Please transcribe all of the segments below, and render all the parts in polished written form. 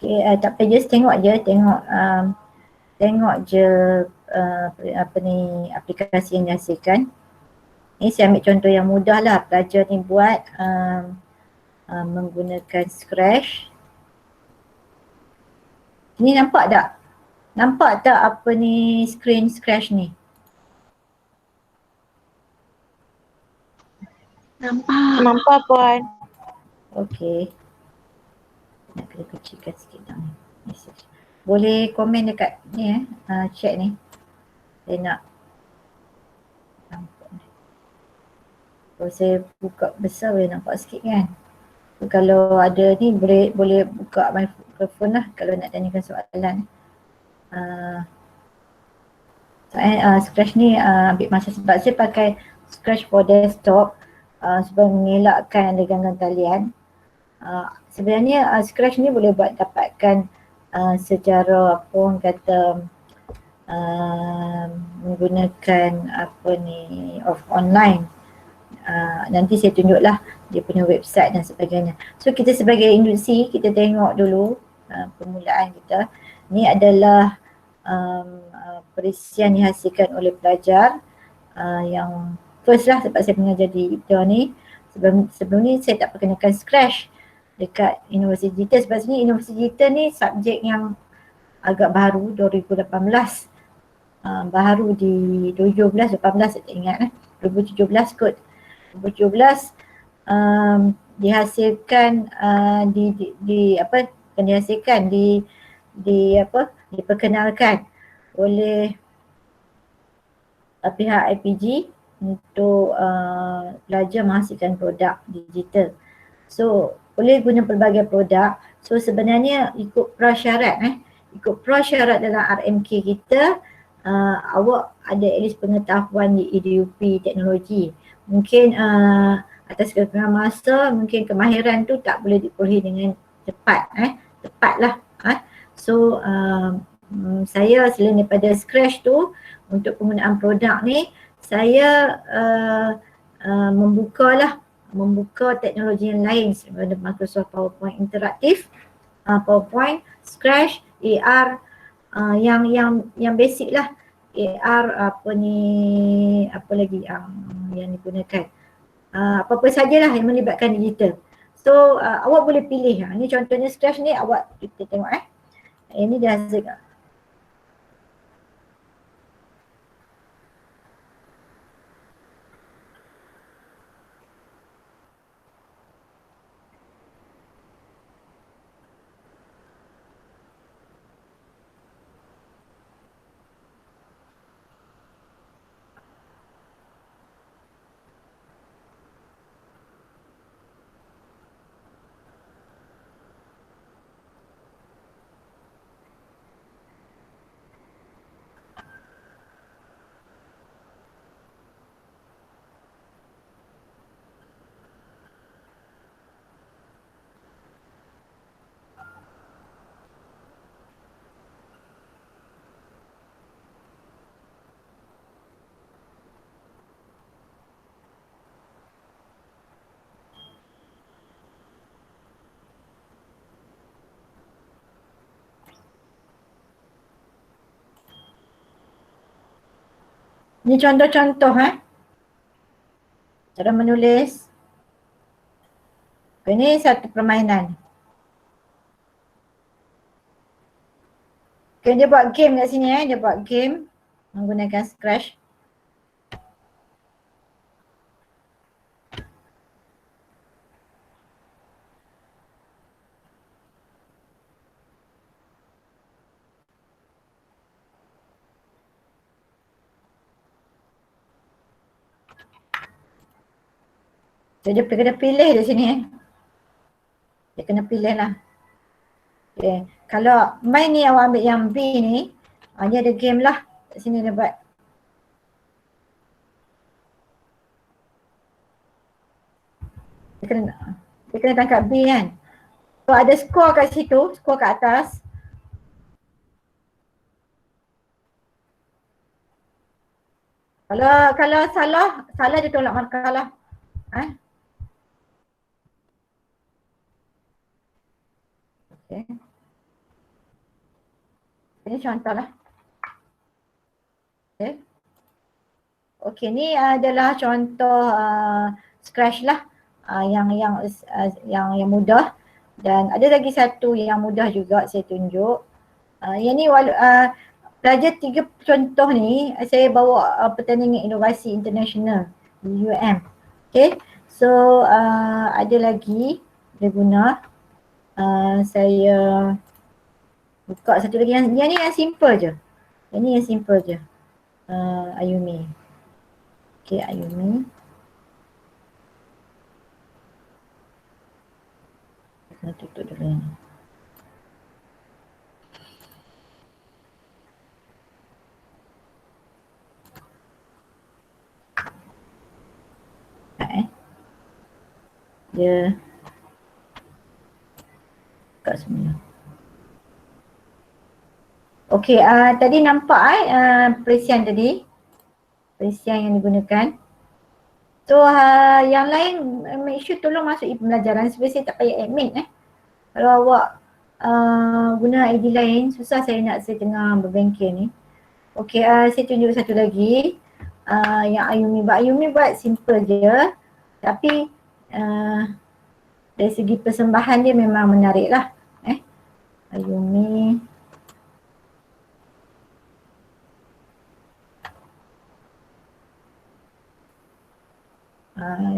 Okay, tak payah just tengok je, tengok je apa ni aplikasi yang dihasilkan. Ni saya ambil contoh yang mudah lah, pelajar ni buat menggunakan Scratch. Ni nampak tak? Nampak tak apa ni screen Scratch ni? Nampak Puan. Okey. Nak kena kecilkan sikit dah ni. Message. Boleh komen dekat ni chat ni. Saya nak nampak ni. Kalau saya buka besar boleh nampak sikit kan. So, kalau ada ni boleh buka microphone lah kalau nak tanyakan soalan. Scratch ni ambil masa sebab saya pakai Scratch for desktop supaya mengelakkan ada gangguan talian. Sebenarnya Scratch ni boleh buat dapatkan secara apa orang kata menggunakan apa ni online. Nanti saya tunjuklah dia punya website dan sebagainya. So kita sebagai induksi kita tengok dulu permulaan kita. Ni adalah perisian dihasilkan oleh pelajar yang first lah sebab saya mengajar di IPTA ni. Sebelum ni saya tak perkenalkan Scratch dekat Inovasi Digital sebab sebenarnya Inovasi Digital ni subjek yang agak baru 2018. Baru di 2017, 18 saya tak ingat 2017 kot. 2017 dihasilkan diperkenalkan oleh pihak IPG untuk pelajar menghasilkan produk digital. So boleh guna pelbagai produk. So sebenarnya ikut prasyarat dalam RMK kita, awak ada at least pengetahuan di EDUP teknologi. Mungkin atas kekurangan masa, mungkin kemahiran tu tak boleh diperolehi dengan cepatlah. So saya selain daripada Scratch tu, untuk penggunaan produk ni saya membuka teknologi yang lain seperti Microsoft PowerPoint interaktif, PowerPoint, Scratch, AR, yang basic lah. AR apa lagi yang digunakan. Apa-apa sajalah yang melibatkan digital. So awak boleh pilih. Ni contohnya Scratch ni awak kita tengok ini dia hasilkan. Ini contoh-contoh cara menulis. Ini satu permainan. Okay, dia buat game kat sini dia buat game menggunakan Scratch. So dia kena pilih di sini Dia kena pilih lah. Okay. Kalau main ni awak ambil yang B ni, dia ada game lah. Kat sini dia buat. Dia kena tangkap B kan. So ada skor kat situ, skor kat atas. Kalau salah dia tolak markah lah. Okay. Ini contoh lah. Okay. Okey, ni adalah contoh Scratch lah, yang mudah, dan ada lagi satu yang mudah juga saya tunjuk. Yang ni pelajar 3 contoh ni saya bawa pertandingan inovasi international di UM. Okay, so ada lagi boleh guna. Saya buka satu lagi yang ni yang simple je. Yang ni yang simple je. Ayumi. Okay, Ayumi. Kena tutup dulu ni. Dia buka semula. Okey, tadi nampak perisian tadi. Perisian yang digunakan. So yang lain make sure tolong masuk pembelajaran supaya saya tak payah admit Kalau awak guna ID lain, susah saya tengah berbengkel ni. Okey, saya tunjuk satu lagi. Yang Ayumi buat simple je. Tapi dari segi persembahan dia memang menarik lah. Ayumi.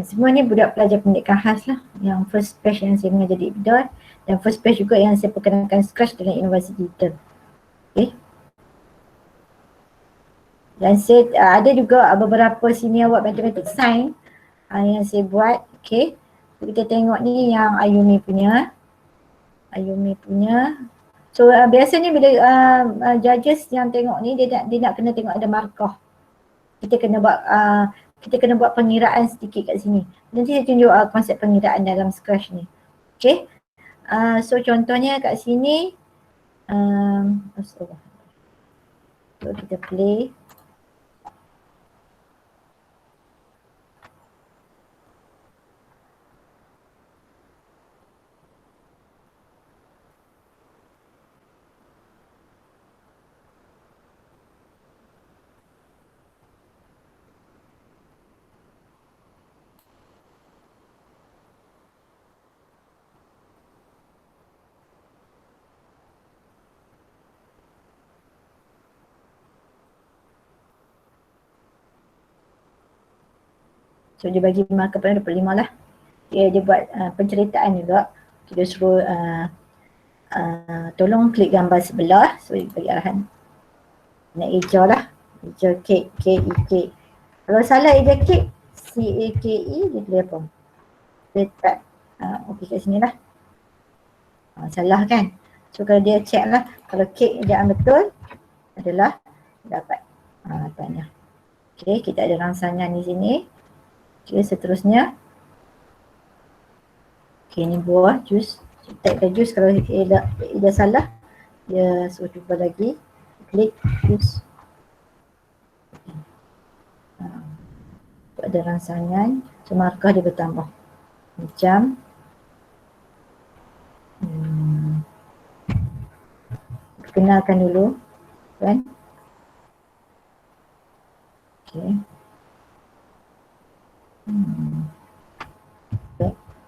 Semua ni budak pelajar pendidikan khas lah. Yang first batch yang saya mengajar di Ibdal, dan first batch juga yang saya perkenalkan Scratch dalam inovasi digital. Okay. Dan saya ada juga beberapa senior award matematik sains yang saya buat. Okay. Kita tengok ni yang Ayumi punya. So biasanya bila judges yang tengok ni dia nak kena tengok ada markah. Kita kena buat pengiraan sedikit kat sini. Nanti saya tunjuk konsep pengiraan dalam Scratch ni. Okay. So contohnya kat sini. So kita play. So dia bagi markah pada 25 lah. Dia buat penceritaan juga. Kita suruh tolong klik gambar sebelah. So dia bagi arahan. Nak hijau lah. Hijau kek, K-E-K. Kalau salah hijau kek, C-A-K-E, dia tulis apa? Dia tak, okey kat sini lah. Salah kan? So kalau dia check lah, kalau kek ejaan betul adalah dapat tanya. Okay, kita ada rangsangan di sini. Okay, seterusnya. Okay, ni buah jus. Type jus, kalau dia salah, dia suruh cuba lagi. Klik jus. Ada rangsangan, so markah dia bertambah. Macam kenalkan dulu kan. Okay.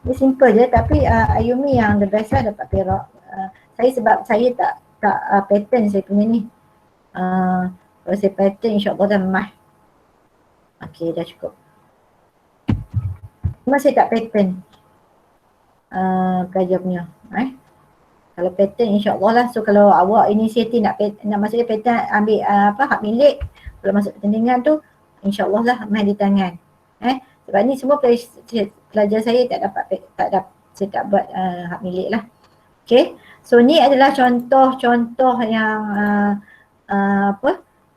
Dia simple je, tapi Ayumi yang the best lah dapat perak. Sebab saya tak pattern saya punya ni. Kalau saya pattern insyaAllah dah mah. Okay, dah cukup. Cuma saya tak pattern pelajar punya. Kalau pattern insyaAllah lah. So kalau awak inisiatif nak maksudnya pattern ambil hak milik, kalau masuk pertandingan tu insyaAllah lah main di tangan. Sebab ni semua pelajar saya saya tak buat hak milik lah. Okay. So ni adalah contoh-contoh yang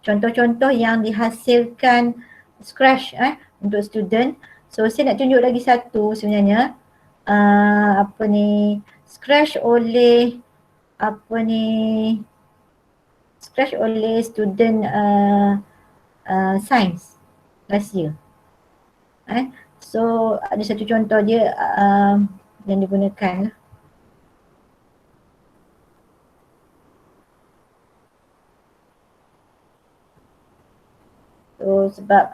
contoh-contoh yang dihasilkan Scratch untuk student. So saya nak tunjuk lagi satu sebenarnya. Scratch oleh student science last year. So ada satu contoh dia yang digunakan lah. So sebab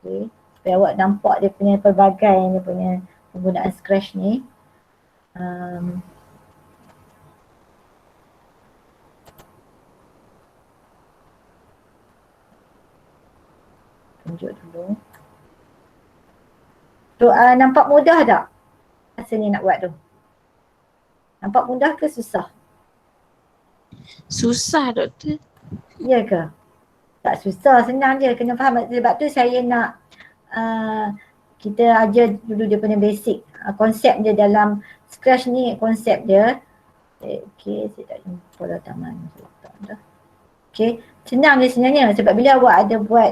okay, supaya awak nampak dia punya pelbagai dia punya penggunaan Scratch ni. Tunjuk dulu. Tu nampak mudah tak rasanya nak buat tu? Nampak mudah ke susah? Susah doktor. Ya ke? Tak susah, senang je, kena faham. Sebab tu saya nak kita ajar dulu dia punya basic. Konsep dia dalam Scratch ni, konsep dia. Okay, saya tak jumpa dah taman. Okay, senang dia sebenarnya sebab bila awak ada buat,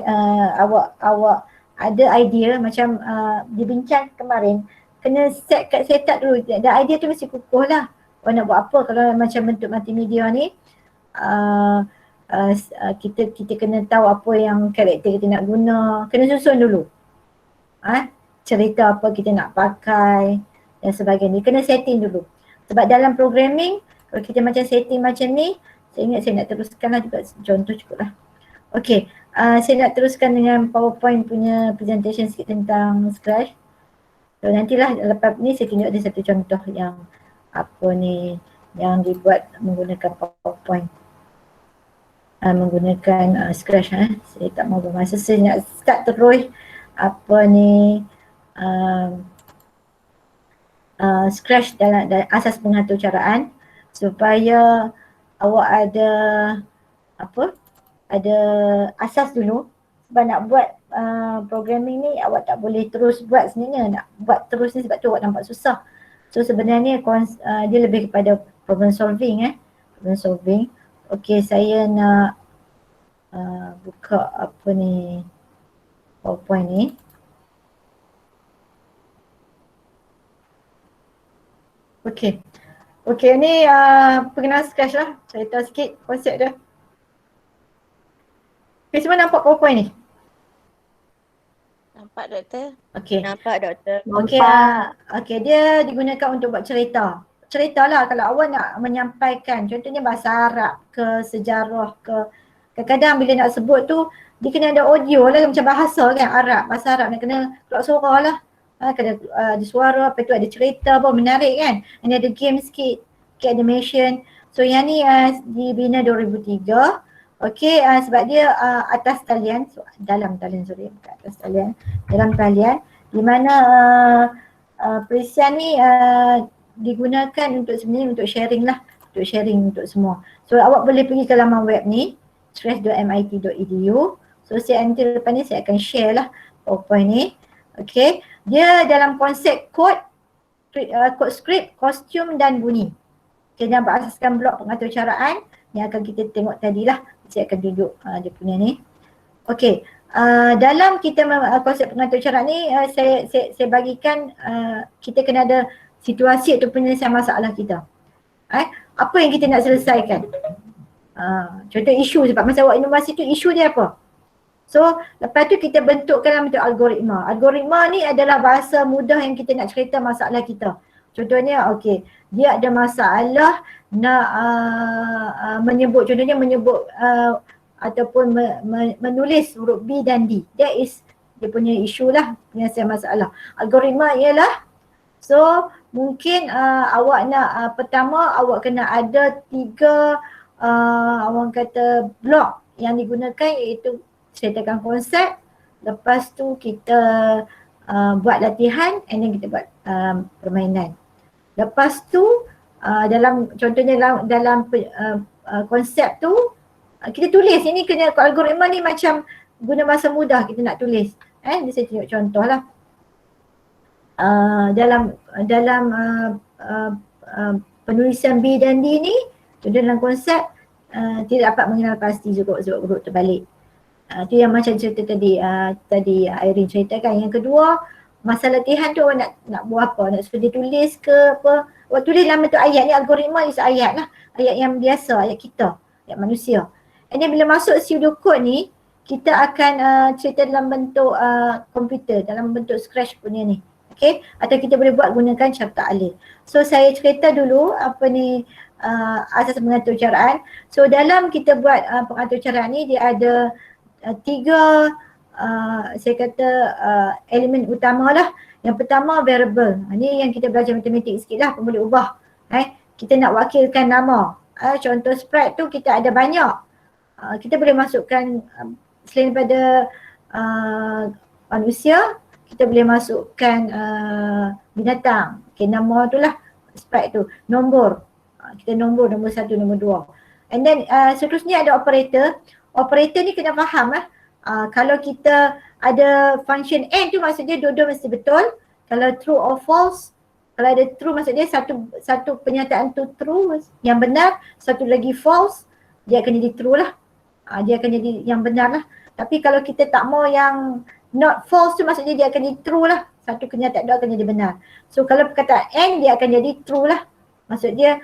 awak ada idea macam dibincang kemarin, kena set up dulu. Dan idea tu mesti kukuh lah. Awak nak buat apa kalau macam bentuk multimedia ni. Kita kena tahu apa yang karakter kita nak guna, kena susun dulu. Cerita apa kita nak pakai dan sebagainya, kena setting dulu. Sebab dalam programming, kalau kita macam setting macam ni, saya ingat saya nak teruskan lah juga, contoh cukup lah. Okay, saya nak teruskan dengan PowerPoint punya presentation sikit tentang Scratch. So nantilah lepas ni saya tunjuk ada satu contoh yang apa ni, yang dibuat menggunakan PowerPoint. Menggunakan Scratch. Saya tak mau bermasa, saya nak start terus apa ni Scratch dalam asas pengatur caraan supaya awak ada ada asas dulu. Sebab nak buat programming ni awak tak boleh terus buat sebenarnya. Nak buat terus ni sebab tu awak nampak susah. So sebenarnya dia lebih kepada problem solving. Problem solving. Okay, saya nak buka apa ni PowerPoint ni. Okay. Okay, ni pengenalan Scratch lah. Cerita sikit konsep dia. Okay, semua nampak PowerPoint ni? Nampak doktor? Okay. Nampak doktor. Okay, okay, dia digunakan untuk buat cerita. Cerita lah kalau awak nak menyampaikan, contohnya bahasa Arab ke, sejarah ke. Kadang-kadang bila nak sebut tu, dia kena ada audio lah macam bahasa kan, Arab. Bahasa Arab nak kena keluar suara lah. Kena ada suara, lepas tu ada cerita pun menarik kan. Ini ada game sikit, animation. So yang ni dibina 2003. Okay, sebab dia atas talian, dalam talian, bukan atas talian. Dalam talian, di mana perisian ni digunakan untuk sebenarnya untuk sharing lah. Untuk sharing untuk semua. So awak boleh pergi ke laman web ni, scratch.mit.edu. So saya nanti lepas ni saya akan share lah PowerPoint ni. Okay, dia dalam konsep code script, kostum dan bunyi. Okay, dan berasaskan blok pengatur caraan yang akan kita tengok tadi lah. Saya akan tunjuk dia punya ni. Okay, dalam kita konsep pengatur caraan ni saya bagikan kita kena ada situasi atau penyelesaian masalah kita. Apa yang kita nak selesaikan? Contoh isu, sebab masa awak inovasi tu isu dia apa? So lepas tu kita bentukkan dalam bentuk algoritma. Algoritma ni adalah bahasa mudah yang kita nak cerita masalah kita. Contohnya okay, dia ada masalah nak menyebut, contohnya menyebut ataupun menulis huruf B dan D. That is dia punya isu lah, penyelesaian masalah. Algoritma ialah, so mungkin awak nak pertama awak kena ada 3 orang kata blok yang digunakan, iaitu ceritakan konsep, lepas tu kita buat latihan, and then kita buat permainan. Lepas tu dalam contohnya dalam konsep tu kita tulis. Ini kena algoritma ni macam guna bahasa mudah kita nak tulis. Dia saya tunjuk contoh lah. Dalam penulisan B dan D ni, contoh dalam konsep tidak dapat mengenal pasti sebab huruf terbalik. Tu yang macam cerita tadi Irene ceritakan. Yang kedua, masa latihan tu awak nak buat apa? Nak suruh dia tulis ke apa? Awak tulis dalam bentuk ayat ni, algoritma is ayat lah. Ayat yang biasa, ayat kita, ayat manusia. And then bila masuk pseudocode ni, kita akan cerita dalam bentuk komputer, dalam bentuk Scratch punya ni. Okay, atau kita boleh buat gunakan carta alih. So saya cerita dulu apa ni asas pengatur caraan. So dalam kita buat pengatur caraan ni, dia ada tiga saya kata elemen utama lah. Yang pertama variable. Ni yang kita belajar matematik sikit lah, pun boleh ubah. Kita nak wakilkan nama. Contoh sprite tu kita ada banyak. Kita boleh masukkan selain daripada manusia, kita boleh masukkan binatang. Okay, nama tu lah sprite tu. Nombor. Kita nombor 1, nombor 2. And then seterusnya ada operator. Operator ni kena faham kalau kita ada function and tu maksudnya dua-dua mesti betul. Kalau true or false, kalau ada true maksudnya satu pernyataan tu true yang benar, satu lagi false, dia akan jadi true lah. Dia akan jadi yang benar lah. Tapi kalau kita tak mau yang not false tu maksudnya dia akan jadi true lah. Satu kenyataan tu akan jadi benar. So kalau perkataan and dia akan jadi true lah. Maksud dia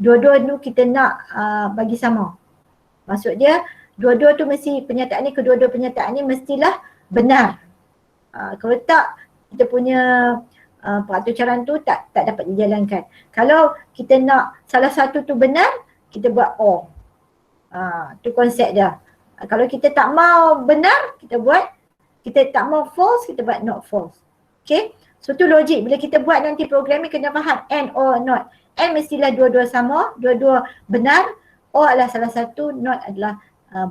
dua-dua tu kita nak bagi sama. Maksud dia dua-dua tu mesti pernyataan ni, kedua-dua pernyataan ni mestilah benar. Kalau tak, kita punya peraturan tu tak dapat dijalankan. Kalau kita nak salah satu tu benar, kita buat or. Tu konsep dia. Kalau kita tak mau benar, kita tak mau false, kita buat not false. Okay? So tu logik. Bila kita buat nanti programming kena faham and or not. And mestilah dua-dua sama, dua-dua benar. Or adalah salah satu, not adalah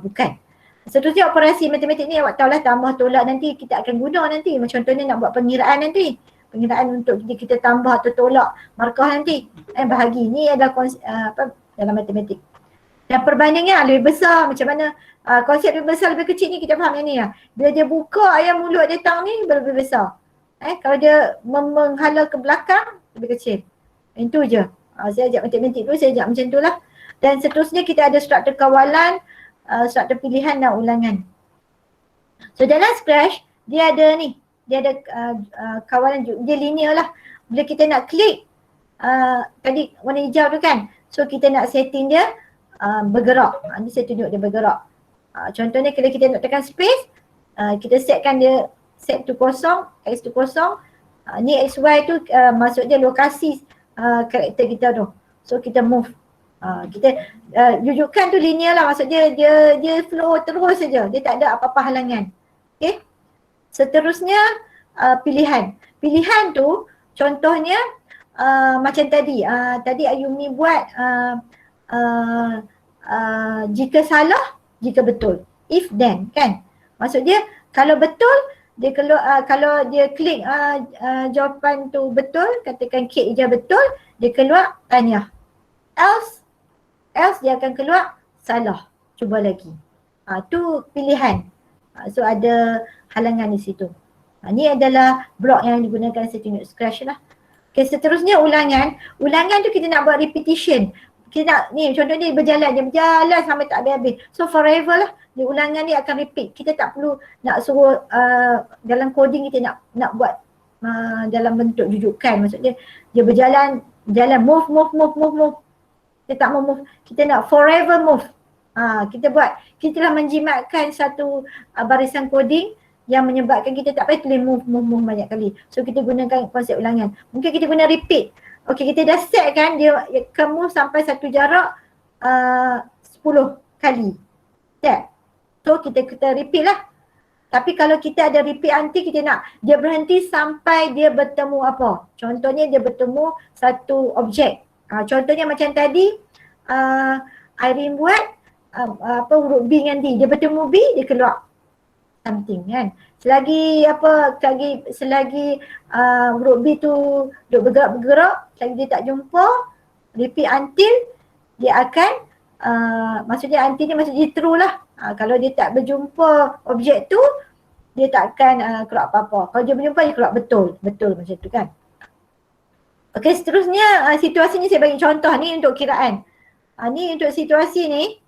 bukan. Seterusnya operasi matematik ni awak tahulah tambah tolak nanti kita akan guna nanti. Macam contohnya nak buat pengiraan nanti. Pengiraan untuk kita tambah atau tolak markah nanti. Bahagi. Ni adalah dalam matematik. Dan perbandingan lebih besar macam mana konsep lebih besar lebih kecil ni kita faham yang ni lah. Bila dia buka ayam mulut datang ni lebih besar. Kalau dia menghala ke belakang lebih kecil. Itu je. Saya ajak matematik dulu, saya ajak macam tu lah. Dan seterusnya kita ada struktur kawalan, struktur pilihan dan ulangan. So dalam Scratch dia ada ni, dia ada kawalan, dia linear lah. Bila kita nak klik tadi warna hijau tu kan, so kita nak setting dia bergerak. Ni saya tunjuk dia bergerak. Contohnya kalau kita nak tekan space, kita setkan dia set tu kosong, x tu kosong. Ni xy tu maksud dia lokasi karakter kita tu. So kita move. Kita rujukan tu linear lah, maksud dia flow terus saja. Dia tak ada apa-apa halangan. Okay. Seterusnya pilihan. Pilihan tu contohnya macam tadi. Tadi Ayumi buat jika salah, jika betul. If then kan. Maksud dia kalau betul, dia kalau dia klik jawapan tu betul, katakan K ija betul, dia keluar tanya. Else dia akan keluar salah. Cuba lagi. Tu pilihan. So ada halangan di situ. Ni adalah blok yang digunakan saya tunjuk Scratch lah. Okay, seterusnya ulangan. Ulangan tu kita nak buat repetition. Kita nak, ni contoh ni dia berjalan sampai tak habis-habis. So forever lah. Di ulangan ni akan repeat. Kita tak perlu nak suruh dalam coding kita nak buat dalam bentuk rujukan. Maksudnya dia berjalan, move. Kita tak mau move, kita nak forever move. Kita telah menjimatkan satu barisan coding yang menyebabkan kita tak payah tulis move banyak kali. So kita gunakan konsep ulangan. Mungkin kita guna repeat. Okay, kita dah set kan dia akan move sampai satu jarak 10 kali. Set. So kita repeat lah. Tapi kalau kita ada repeat nanti kita nak dia berhenti sampai dia bertemu apa. Contohnya dia bertemu satu objek. Contohnya macam tadi Irene buat huruf B dengan D. Dia bertemu B, dia keluar something kan. Selagi huruf B tu duk bergerak, selagi dia tak jumpa, repeat until dia akan maksudnya until ni maksudnya true lah. Kalau dia tak berjumpa objek tu, dia tak akan keluar apa-apa. Kalau dia berjumpa, dia keluar betul macam tu kan. Okey, seterusnya situasi ni saya bagi contoh ni untuk kiraan. Ni untuk situasi ni,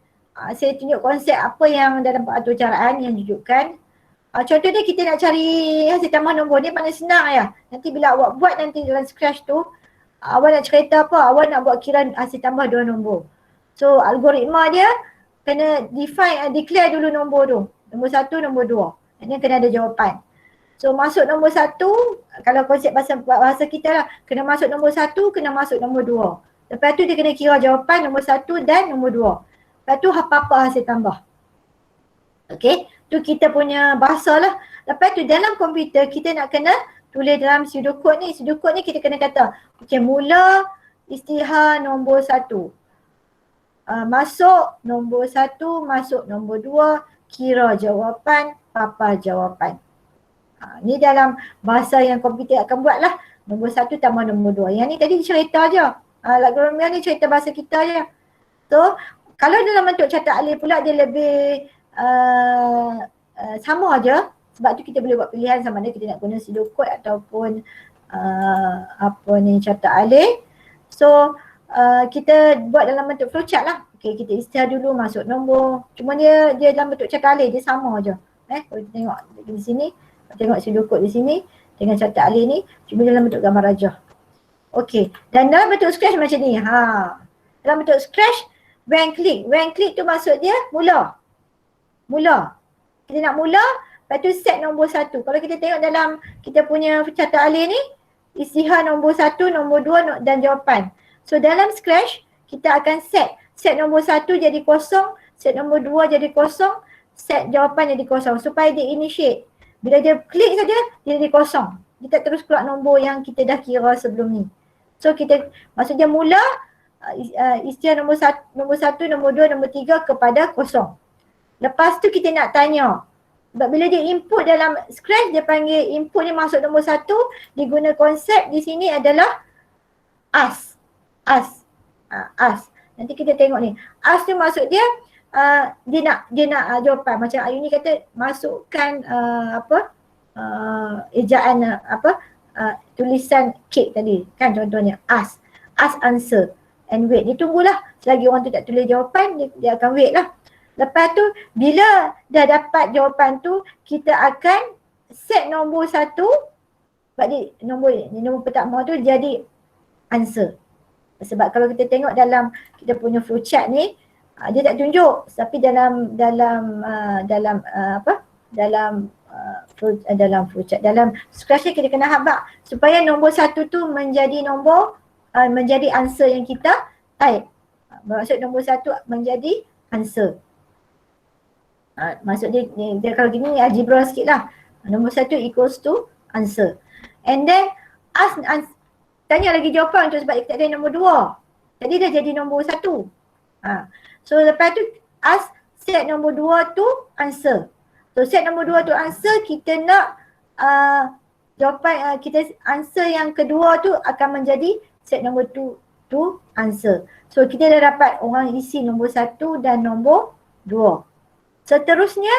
saya tunjuk konsep apa yang dalam peraturan yang didudukkan. Contohnya kita nak cari hasil tambah nombor ni paling senang ya. Nanti bila awak buat nanti dalam Scratch tu, awak nak cerita apa? Awak nak buat kiraan hasil tambah 2 nombor. So algoritma dia kena declare dulu nombor tu. Nombor 1, nombor 2. Ini kena ada jawapan. So masuk nombor 1, kalau konsep bahasa kita lah, kena masuk nombor 1, kena masuk nombor 2. Lepas tu dia kena kira jawapan nombor 1 dan nombor 2. Lepas tu apa-apa hasil tambah. Okay, tu kita punya bahasa lah. Lepas tu dalam komputer kita nak kena tulis dalam pseudocode ni. Pseudocode ni kita kena kata, okay, mula isytihar nombor 1. Masuk nombor 1, masuk nombor 2, kira jawapan, papan jawapan. Ni dalam bahasa yang komputer akan buat lah. Nombor 1 tambah nombor 2. Yang ni tadi cerita je. Logaritma ni cerita bahasa kita je. So, kalau dalam bentuk catat alih pula dia lebih sama je. Sebab tu kita boleh buat pilihan sama ada kita nak guna pseudocode ataupun apa ni catat alih. So, kita buat dalam bentuk flowchart lah. Okay, kita isytihar dulu masuk nombor. Cuma dia dalam bentuk catat alih, dia sama je. Kalau kita tengok di sini, tengok pseudocode di sini dengan catat alih ni, cuma dalam bentuk gambar rajah. Okay, dan dalam bentuk scratch macam ni. Dalam bentuk scratch, when click tu maksud dia mula. Kita nak mula, lepas tu set nombor 1. Kalau kita tengok dalam kita punya catat alih ni, isytihar nombor 1, nombor 2 dan jawapan. So dalam scratch, kita akan set nombor 1 jadi kosong, set nombor 2 jadi kosong, set jawapan jadi kosong supaya dia initiate. Bila dia klik saja, dia jadi kosong. Dia tak terus keluar nombor yang kita dah kira sebelum ni. So kita, maksudnya mula isytihar nombor 1, nombor 2, nombor 3 kepada kosong. Lepas tu kita nak tanya. Sebab bila dia input dalam scratch, dia panggil input ni masuk nombor 1, dia guna konsep di sini adalah as. Nanti kita tengok ni. As tu maksud dia dia nak jawapan. Macam Ayu ni kata masukkan ejaan tulisan kek tadi. Kan contohnya as answer and wait. Dia tunggulah selagi orang tu tak tulis jawapan, dia akan wait lah. Lepas tu bila dah dapat jawapan tu, kita akan set nombor 1. Sebab dia nombor pertama tu jadi answer. Sebab kalau kita tengok dalam kita punya flowchart ni, dia tak tunjuk, tapi dalam flowchart, dalam scratch ni kita kena habaq supaya nombor 1 tu menjadi menjadi answer yang kita type. Maksud nombor 1 menjadi answer. Maksud dia kalau gini algebra sikit lah. Nombor 1 equals to answer. And then tanya lagi jawapan tu sebab kita tak ada nombor 2. Jadi dah jadi nombor 1. So lepas tu set nombor 2 tu answer. So set nombor 2 tu answer, kita nak jawapan kita answer yang kedua tu akan menjadi set nombor 2 tu answer. So kita dah dapat orang isi nombor 1 dan nombor 2. Seterusnya,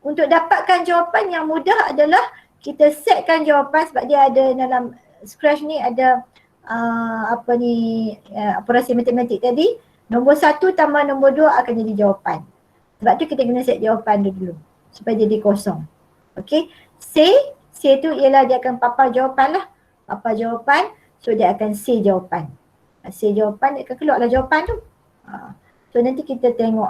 untuk dapatkan jawapan yang mudah adalah kita setkan jawapan sebab dia ada dalam scratch ni ada operasi matematik tadi. Nombor 1 tambah nombor 2 akan jadi jawapan. Sebab tu kita kena set jawapan dulu supaya jadi kosong. Okay, say tu ialah dia akan papar jawapan lah. Papar jawapan, so dia akan say jawapan. Say jawapan, dia akan keluarlah jawapan tu. So nanti kita tengok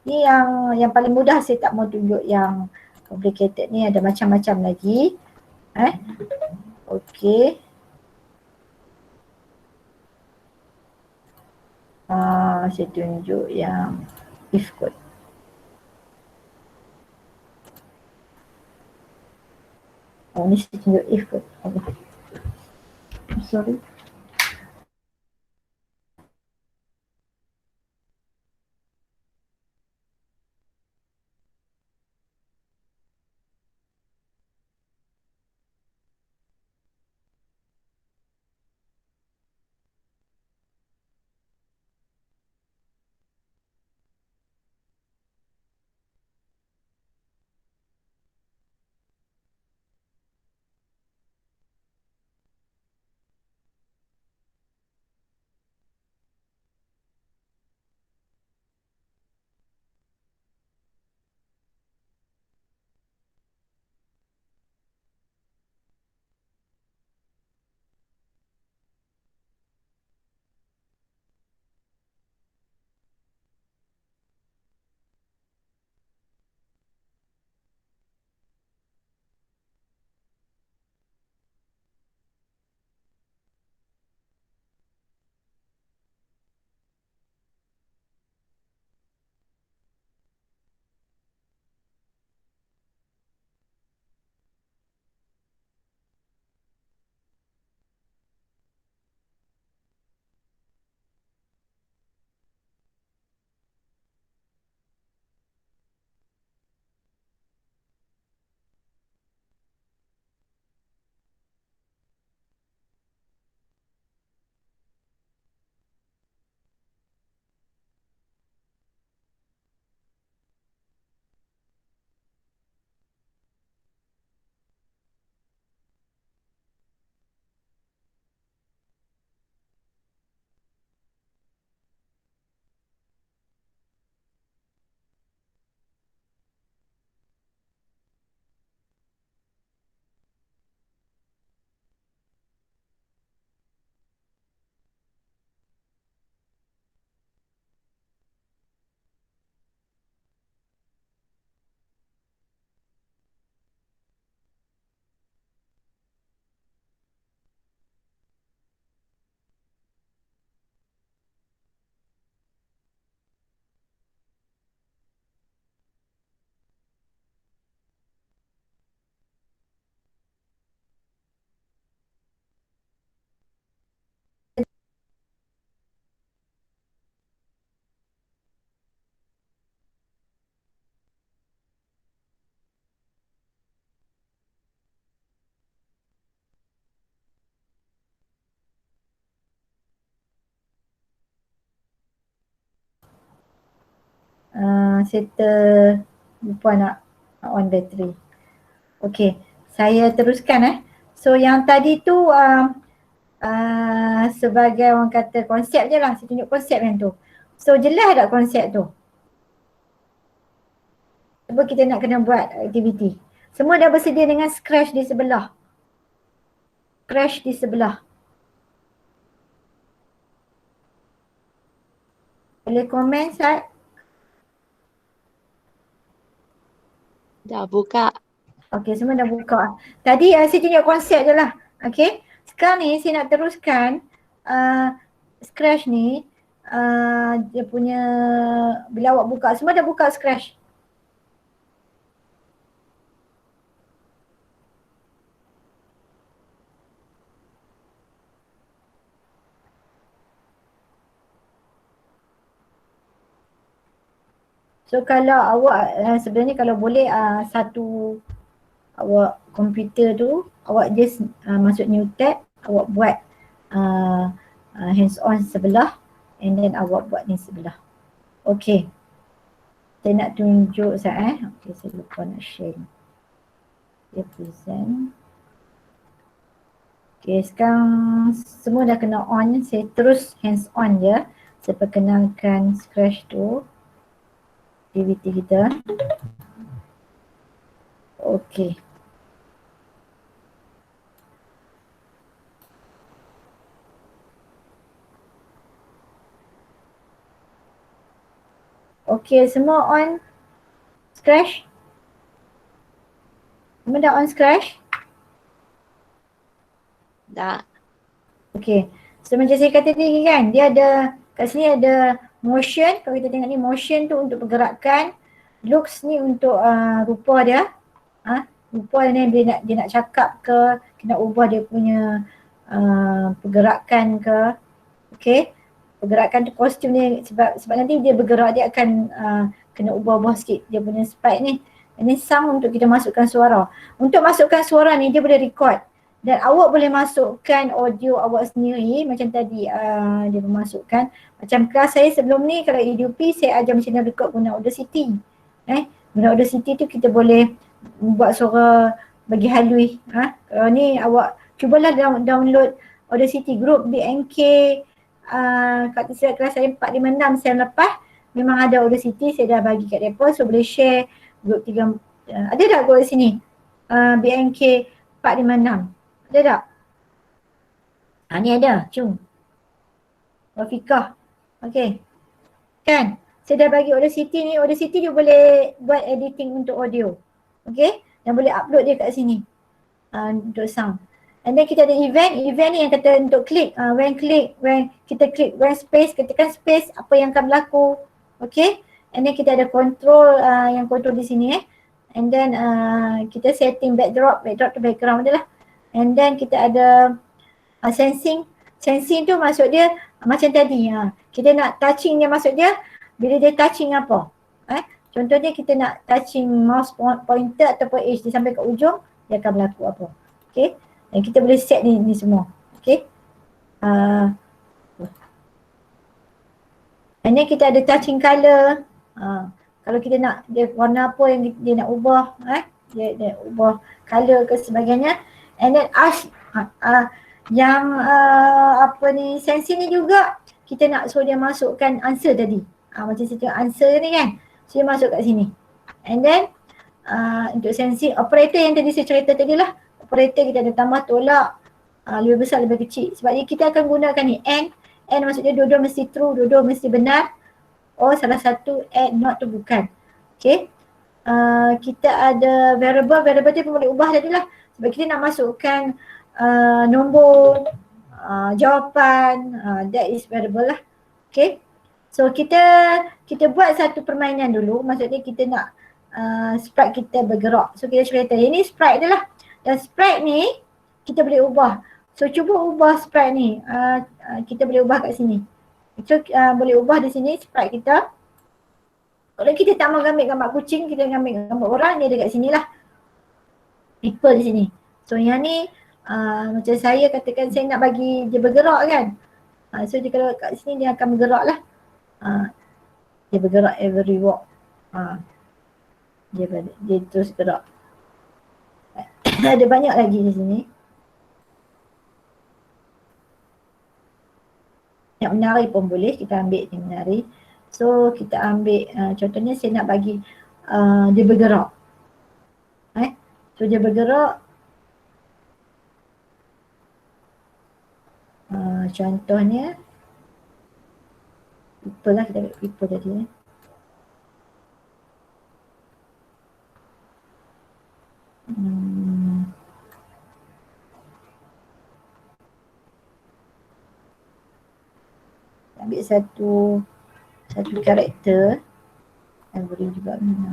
ni yang paling mudah, saya tak mau tunjuk yang complicated ni, ada macam-macam lagi. Okay. Saya tunjuk yang if code. Ni saya tunjuk if code. Sorry. settle lupa nak on battery. Okey, saya teruskan. So yang tadi tu sebagai orang kata konsep je lah, saya tunjuk konsep yang tu. So jelas tak konsep tu? Cuba kita nak kena buat aktiviti. Semua dah bersedia dengan scratch di sebelah. Scratch di sebelah. Boleh komen Sat? Dah buka. Okey, semua dah buka. Tadi saya tunjuk konsep je lah. Okey. Sekarang ni saya nak teruskan Scratch ni. Dia punya, bila awak buka, semua dah buka Scratch. So kalau awak sebenarnya kalau boleh satu awak komputer tu awak just masuk new tab, awak buat hands on sebelah and then awak buat ni sebelah. Okey. Saya nak tunjuk okey, saya lupa nak share ni. Dia present. Okey, sekarang semua dah kena on. Saya terus hands on je. Saya perkenalkan Scratch tu. Aktiviti kita. Okey. Okey, semua on Scratch? Semua dah on Scratch? Dah. Okey. So macam saya kata tadi kan, dia ada kat sini ada motion. Kalau kita tengok ni motion tu untuk pergerakan, looks ni untuk rupa dia. Rupa ni dia nak cakap ke, kena ubah dia punya pergerakan ke. Okey. Pergerakan tu kostum ni sebab nanti dia bergerak dia akan kena ubah-ubah sikit dia punya sprite ni. Ini sound untuk kita masukkan suara. Untuk masukkan suara ni dia boleh record. Dan awak boleh masukkan audio awak sendiri macam tadi dia memasukkan. Macam kelas saya sebelum ni kalau EDUP saya ajar macam mana record guna Audacity. Guna Audacity tu kita boleh buat suara bagi halui. Kalau ni awak cubalah download Audacity group BNK kat kelas saya 456 sem lepas memang ada Audacity, saya dah bagi kat mereka, so boleh share group 3 ada tak group sini BNK 456 ada tak? Ni ada, cung Rafiqah. Okey. Kan? Saya dah bagi Audacity ni, Audacity dia boleh buat editing untuk audio. Okey? Dan boleh upload dia kat sini. Untuk sound. And then kita ada event ni yang kata untuk klik. When kita klik, when space, ketikkan space, apa yang akan berlaku. Okey? And then kita ada control, yang control di sini And then kita setting backdrop tu background dia lah. And then kita ada sensing. Sensing tu maksud dia macam tadi. Kita nak touching dia maksud dia bila dia touching apa. Contohnya kita nak touching mouse pointer ataupun edge dia sampai ke ujung, dia akan berlaku apa. Okay. Dan kita boleh set ni semua. Okay. And then kita ada touching colour. Kalau kita nak dia warna apa yang dia nak ubah. Dia ubah colour ke sebagainya. And then sensing ni juga kita nak suruh dia masukkan answer tadi. Macam saya tengok answer ni kan. So dia masuk kat sini. And then untuk sensing operator yang tadi saya cerita tadi lah. Operator kita ada tambah, tolak, lebih besar, lebih kecil. Sebab kita akan gunakan ni and maksudnya dua-dua mesti true, dua-dua mesti benar. Salah satu not tu bukan. Okay. Kita ada variable tu pun boleh ubah tadi lah. Sebab kita nak masukkan nombor, jawapan, that is variable lah. Okay. So kita buat satu permainan dulu. Maksudnya kita nak sprite kita bergerak. So kita cerita, ini sprite dia lah. Dan sprite ni kita boleh ubah. So cuba ubah sprite ni. Kita boleh ubah kat sini. So boleh ubah di sini sprite kita. Kalau kita tak mau ambil gambar kucing, kita ambil gambar orang, dia ada kat sini lah. People di sini. So yang ni macam saya katakan saya nak bagi dia bergerak kan. So dia kalau kat sini dia akan bergerak lah. Dia bergerak every walk. Dia terus gerak. Ada banyak lagi di sini. Nak menari pun boleh, kita ambil ni menari. So kita ambil contohnya saya nak bagi dia bergerak. So dia bergerak. Contohnya people lah, kita ambil people tadi ambil satu karakter yang boleh juga guna.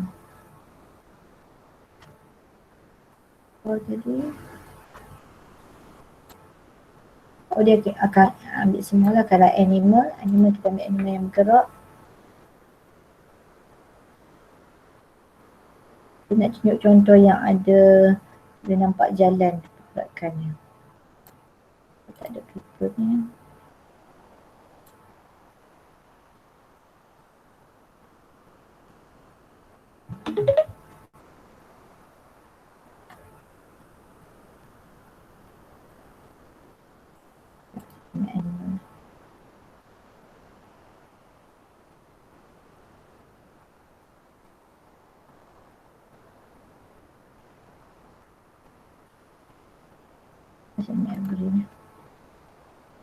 Dia akan ambil semula kalau animal kita ambil animal yang bergerak. Kita nak tunjuk contoh yang ada dia nampak jalan pergerakannya. Tak ada people ni.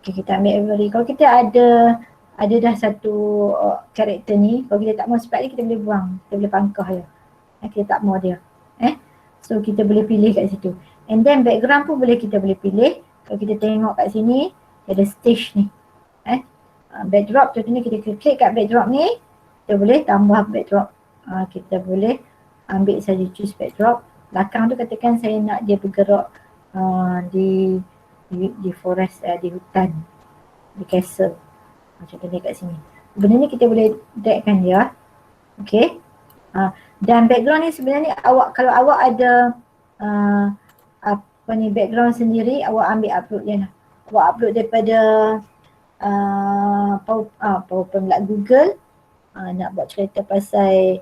Okay, kita ambil every. Kalau kita ada dah satu karakter ni, kalau kita tak mau sprite ni, kita boleh buang. Kita boleh pangkah je. Kita tak mau dia. So kita boleh pilih kat situ. And then background pun kita boleh pilih. Kalau kita tengok kat sini, ada stage ni. Backdrop, contohnya kita klik kat backdrop ni, kita boleh tambah backdrop. Kita boleh ambil saja choose backdrop. Belakang tu katakan saya nak dia bergerak di forest, di hutan, di castle. Contohnya kat sini. Sebenarnya kita boleh dragkan dia. Okay. Dan background ni sebenarnya kalau awak ada background sendiri, awak ambil upload je lah. Awak upload daripada PowerPoint pula Google. Nak buat cerita pasal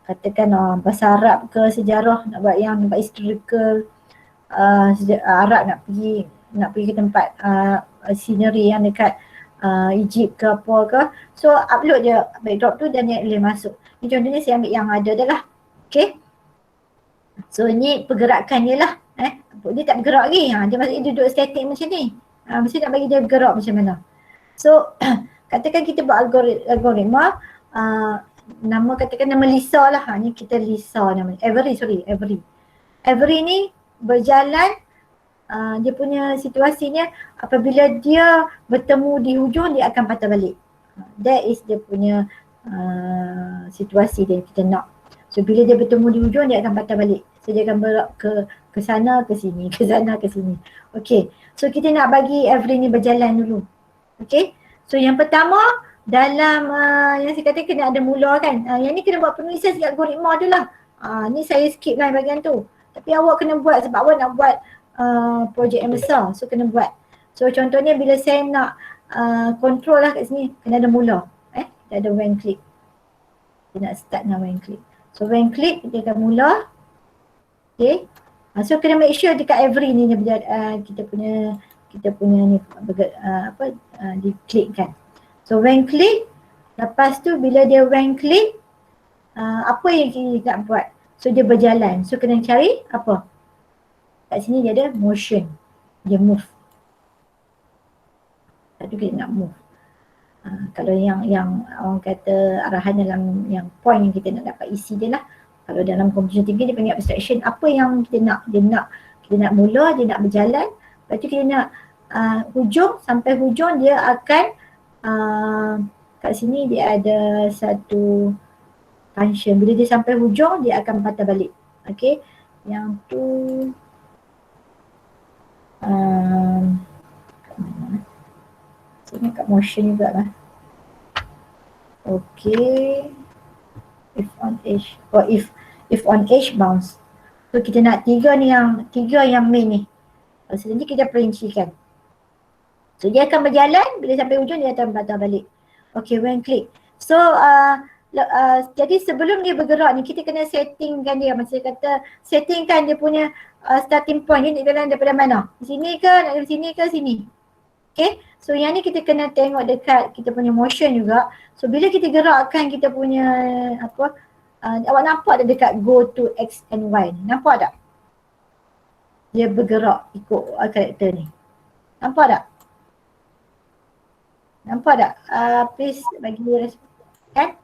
katakan bahasa Arab ke sejarah, nak buat yang historical, Arab nak pergi ke tempat scenery yang dekat Egypt ke apa ke. So upload je backdrop tu dan dia boleh masuk. Ni contohnya saya ambil yang ada dah lah. Okay. So ni pergerakan dia lah. Dia tak bergerak lagi. Dia masih duduk static macam ni. Mesti nak bagi dia bergerak macam mana. So katakan kita buat algoritma, nama Lisa lah. Ni kita Lisa namanya. Avery ni berjalan, dia punya situasinya apabila dia bertemu di hujung, dia akan patah balik. That is dia punya situasi dia kita nak. So bila dia bertemu di hujung, dia akan patah balik. So dia akan bergerak ke sana ke sini, ke sana ke sini. Okay. So kita nak bagi Avery ni berjalan dulu. Okay. So yang pertama dalam yang saya kata kena ada mula kan. Yang ni kena buat penulisan sikit algoritma tu lah. Ni saya skip lah bahagian tu. Tapi awak kena buat sebab awak nak buat projek yang besar. So kena buat. So contohnya bila saya nak control lah kat sini, kena ada mula. Kita ada when click. Kita nak start dengan when click. So when click dia akan mula. Okay. So kena make sure dekat every ni kita punya ni di click kan. So when click, lepas tu bila dia when click, apa yang kita nak buat? So dia berjalan. So kena cari apa? Kat sini dia ada motion. Dia move. Lepas tu kita nak move. Kalau yang orang kata arahan dalam yang point yang kita nak dapat isi dia lah. Kalau dalam computer tinggi dia panggil abstraction. Apa yang kita nak? Kita nak mula, dia nak berjalan. Lepas tu kita nak hujung, sampai hujung dia akan kat sini dia ada satu function. Bila dia sampai hujung, dia akan patah balik. Okay. Yang tu kat mana? Saya ingat kat motion juga lah. Okay. If on edge. If on edge bounce. So kita nak tiga yang main ni. Selanjutnya kita perincikan. So dia akan berjalan, bila sampai hujung dia akan patah balik. Okay, when click. So jadi sebelum dia bergerak ni kita kena settingkan dia, macam saya kata settingkan dia punya starting point ni jalan daripada mana, di sini ke, nak dari sini ke sini. Okay, so yang ni kita kena tengok dekat kita punya motion juga. So bila kita gerakkan kita punya apa, awak nampak tak dekat go to X and Y ni, nampak tak? Dia bergerak ikut karakter ni. Nampak tak? Nampak tak? Please bagi respon. Kan?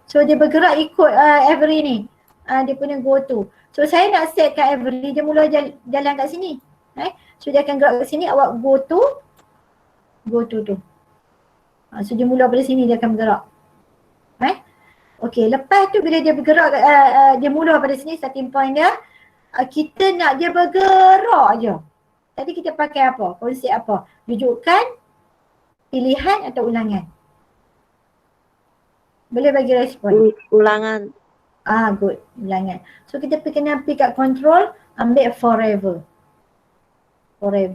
So dia bergerak ikut every ni. Dia punya go to. So saya nak set kat every, dia mula jalan kat sini. So dia akan gerak kat sini, awak go to tu. So dia mula pada sini, dia akan bergerak. Okay, lepas tu bila dia bergerak, dia mula pada sini starting point dia, kita nak dia bergerak je. Tadi kita pakai apa? Konsep apa? Rujukan, pilihan atau ulangan? Boleh bagi respon? Ulangan. Good. Ulangan. So kita kena pick up control, ambil forever.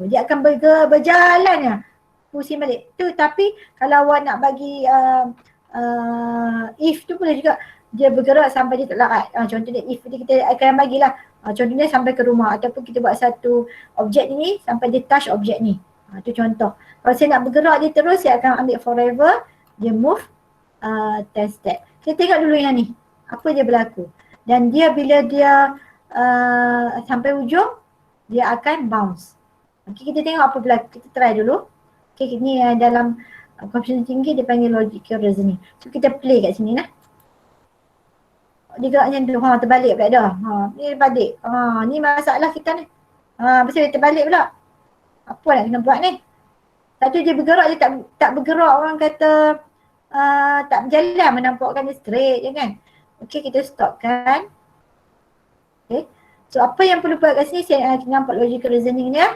Dia akan berjalan ya. Pusing balik. Tu tapi kalau awak nak bagi if tu boleh juga dia bergerak sampai dia tak larat. Contohnya if kita akan bagilah. Contohnya sampai ke rumah ataupun kita buat satu objek ni sampai dia touch objek ni. Tu contoh. Kalau saya nak bergerak dia terus, saya akan ambil forever, dia move 10 step. Kita tengok dulu yang ni. Apa dia berlaku. Dan dia bila dia sampai ujung, dia akan bounce. Okay, kita tengok apa berlaku. Kita try dulu. Okay, ni dalam kompetensi tinggi dia panggil logical reasoning. So kita play kat sini lah. Dia gerak macam tu. Terbalik pula dah. Ni terbalik. Ni masalah kita ni. Pasal dia terbalik pula. Apa nak kena buat ni? Satu dia bergerak, dia tak bergerak, orang kata tak berjalan, menampakkan dia straight je kan. Okay, kita stopkan. Okay. So apa yang perlu buat kat sini, saya nampak logical reasoning dia.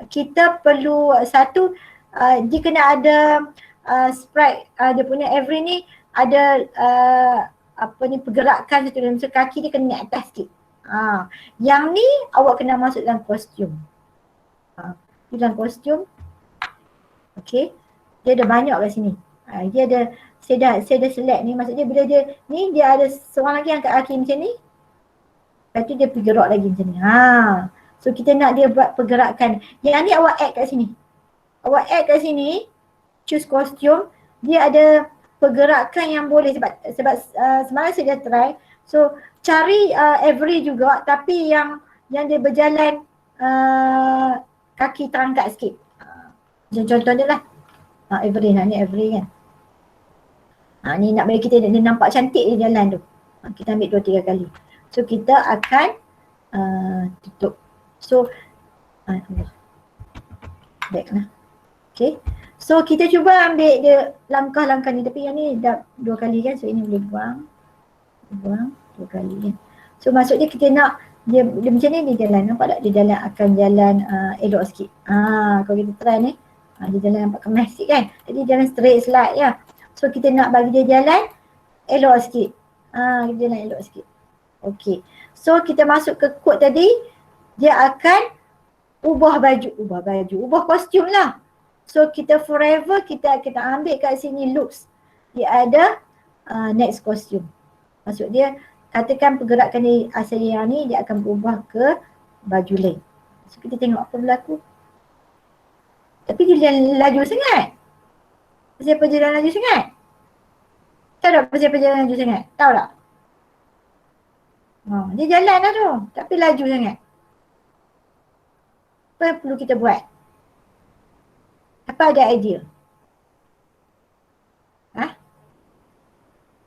Kita perlu satu, dia kena ada sprite, dia punya every ni ada apa ni pergerakan satu dalam kaki dia kena naik atas sikit. Yang ni awak kena masuk dalam kostum. Dalam kostum. Okay. Dia ada banyak kat sini. Dia ada, saya dah select ni, maksudnya bila dia ni dia ada seorang lagi angkat kaki macam ni. Lepas tu dia bergerak lagi macam ni. So kita nak dia buat pergerakan. Yang ni awak add kat sini. Awak add kat sini, choose kostum, dia ada pergerakan yang boleh sebab semalam saya dah try. So cari every juga tapi yang dia berjalan kaki terangkat sikit. Macam contoh dia lah. Every nak ni every kan. Ni nak bagi kita dia nampak cantik dia jalan tu. Kita ambil 2-3 kali. So kita akan tutup. So back lah. Okay. So kita cuba ambil dia langkah-langkah ni, tapi yang ni dah 2 kali kan, so ini boleh buang 2 kali kan. So maksudnya kita nak dia macam ni dia jalan, nampak tak? Dia jalan akan jalan elok sikit. Kalau kita try ni, dia jalan nampak kemas sikit kan. Jadi jalan straight slide ya. So kita nak bagi dia jalan elok sikit. Dia jalan elok sikit. Okay. So kita masuk ke code tadi, dia akan ubah kostum lah. So kita forever kita ambil kat sini looks. Dia ada next costume. Maksud dia katakan pergerakan dia asal yang ni, dia akan berubah ke baju lain. So kita tengok apa berlaku. Tapi dia laju sangat. Siapa jalan laju sangat? Tahu tak siapa jalan laju sangat? Tahu tak? Dia jalan lah tu, tapi laju sangat. Apa yang perlu kita buat? Apa ada idea?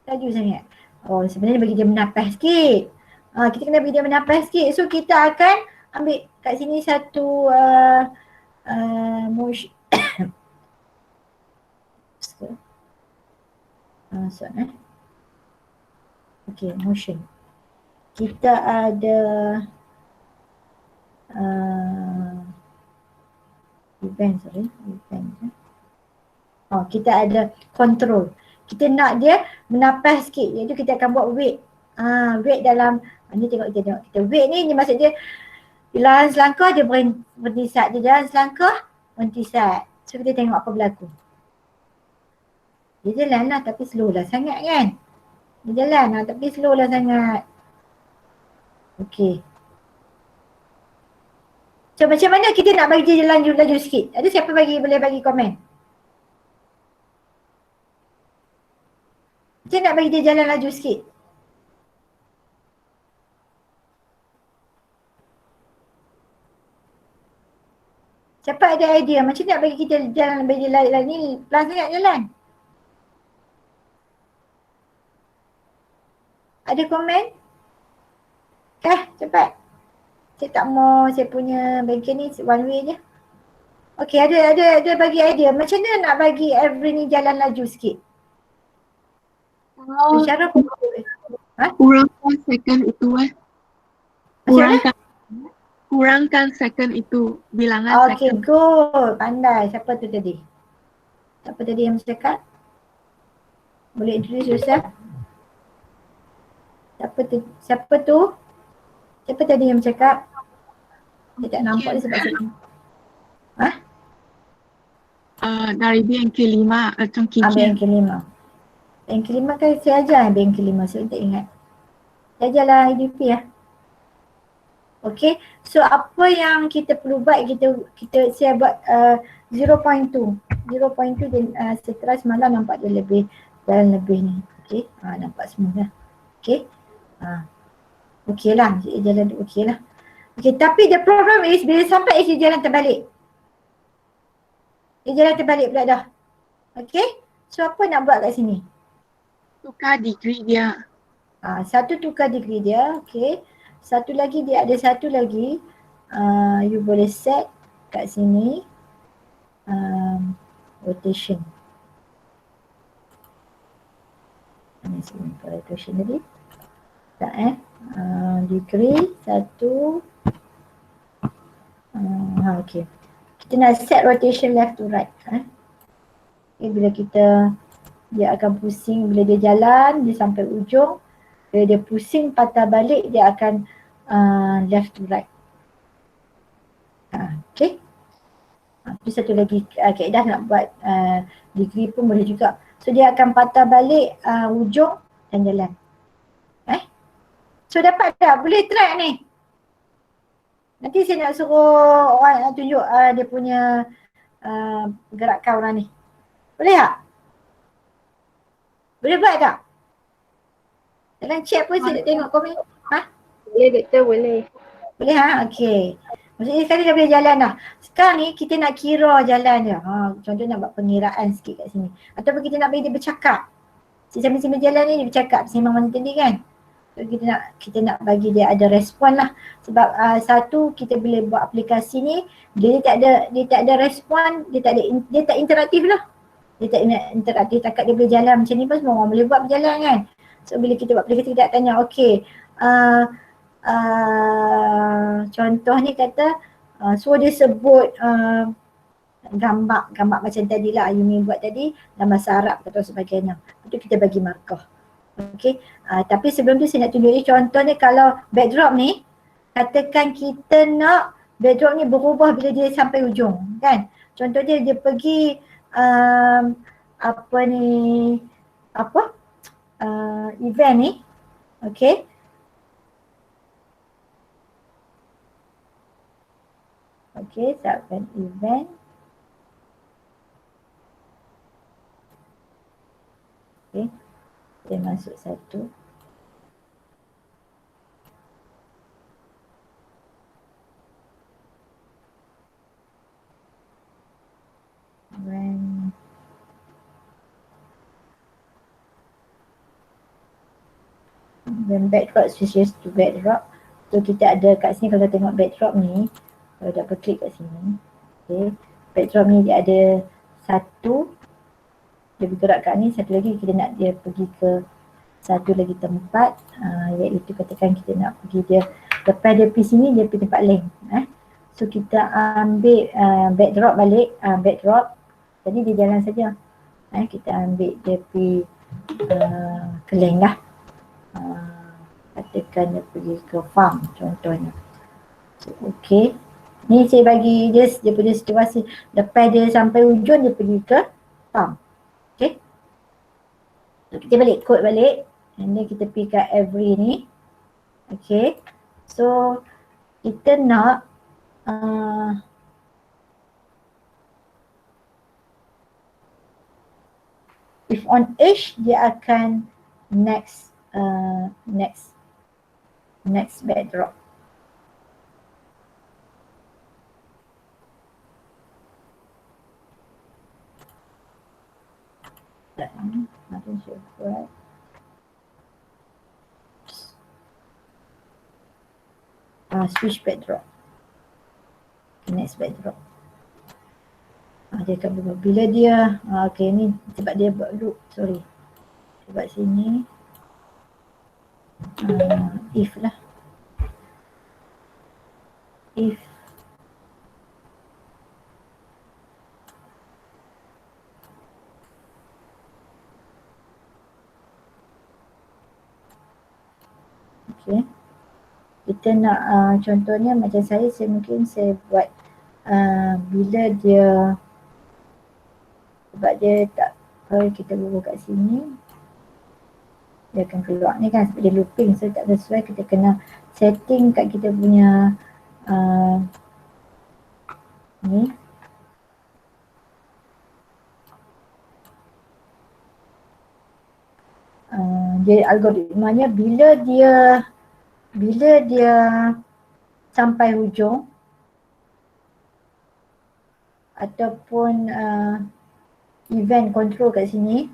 Laju sangat. Sebenarnya bagi dia menapis sikit. Kita kena bagi dia menapis sikit. So kita akan ambil kat sini satu motion. Okay, motion. Kita ada event. Kita ada control. Kita nak dia menapis sikit, iaitu kita akan buat weight. Weight dalam, ni tengok kita weight ni maksud dia jalan selangkah dia berhenti sat, dia jalan selangkah berhenti sat. So kita tengok apa berlaku. Dia jalan lah tapi slow lah sangat kan. Dia jalan lah tapi slow lah sangat. Okey. So macam mana kita nak bagi dia jalan laju sikit? Ada siapa boleh bagi komen? Macam nak bagi dia jalan laju sikit? Siapa ada idea macam nak bagi kita jalan bagi dia jalan ni pelan sangat jalan? Ada komen? Cepat. Saya tak mau saya punya bengkel ni one way je. Okey, ada bagi idea. Macam mana nak bagi Every ni jalan laju sikit? Kalau Syarah pun boleh. kurangkan second itu Macam mana? Kurangkan second itu, bilangan Okey, second. good. Pandai. Siapa tu tadi? Siapa tadi yang cakap? Boleh introduce yourself? Siapa tu? Siapa tadi yang cakap? Saya tak nampak dia sebab saya. Dari bengkel 5, Chong Kim Kian. Bengkel 5. Bengkel 5 kan saya ajar bengkel 5. Saya tak ingat. Saya ajarlah IDP lah. Okay. So apa yang kita perlu buat, saya buat 0.2. 0.2 dan setelah semalam nampak dia lebih jalan lebih ni. Okay. Nampak semua dah. Okay. Okay lah. Jalan tu okay lah. Okay. Tapi the problem is bila sampai dia jalan terbalik. Dia jalan terbalik pula dah. Okay. So apa nak buat kat sini? Tukar degree dia. Satu tukar degree dia. Okay. Satu lagi dia ada satu lagi. You boleh set kat sini. Rotation. Ini sini rotation tadi. Tak degree satu. Okay. Kita nak set rotation left to right. Okay, bila dia akan pusing, bila dia jalan, dia sampai ujung. Bila dia pusing patah balik, dia akan left to right. Okay. Itu satu lagi kaedah nak buat degree pun boleh juga. So dia akan patah balik ujung dan jalan. So dapat tak? Boleh try ni. Nanti saya nak suruh orang nak tunjuk dia punya gerakan orang ni. Boleh tak? Boleh buat tak? Dalam chat pun saya nak tengok komen. Boleh doktor, boleh. Boleh Okey. Maksudnya sekarang dah boleh jalan dah. Sekarang ni kita nak kira jalan dia. Contoh nak buat pengiraan sikit kat sini. Ataupun kita nak bagi dia bercakap. Sambil-sambil jalan ni dia bercakap. Sembang mana tadi kan. So kita nak bagi dia ada respon lah. Sebab satu kita boleh buat aplikasi ni. Dia tak ada respon. Dia tak interaktif lah. Dia tak interaktif. Takat dia boleh jalan macam ni pun semua orang boleh buat berjalan kan. So bila kita buat aplikasi kita nak tanya okey. Contoh ni kata suruh dia sebut gambar macam tadi lah Ayumi buat tadi dalam bahasa Arab atau sebagainya. Itu kita bagi markah. Okey. Tapi sebelum tu saya nak tunjuk ni contoh ni kalau backdrop ni katakan kita nak backdrop ni berubah bila dia sampai ujung kan. Contoh dia pergi event ni. Okey. Okey, siapkan event. Okey. Saya masuk satu. When backdrop switches to backdrop. So kita ada kat sini kalau tengok backdrop ni. Kalau double klik kat sini. Okay. Backdrop ni dia ada satu. Dia bergerak kat ni. Satu lagi kita nak dia pergi ke satu lagi tempat. Iaitu katakan kita nak pergi dia. Lepas dia pergi sini dia pergi tempat lain. So kita ambil backdrop balik. Backdrop. Jadi dia jalan saja. Kita ambil dia pergi ke lain lah. Katakan dia pergi ke farm contohnya. So, okay. Ni saya bagi dia punya situasi. Lepas dia sampai ujung dia pergi ke farm. Okay. So kita balik kod balik and then kita pergi kat every ni. Okay. So kita nak if on age dia akan next backdrop. Nothing should buat. Switch backdrop. Next backdrop. Dia akan berubah bila dia okay ni sebab dia buat loop, sorry. Sebab sini if lah. If okay. Kita nak contohnya macam saya mungkin saya buat bila dia sebab dia tak, kalau kita bubuh kat sini dia akan keluar ni kan sebab dia looping, so tak sesuai. Kita kena setting kat kita punya ni dia algoritmanya bila dia sampai hujung ataupun event control kat sini,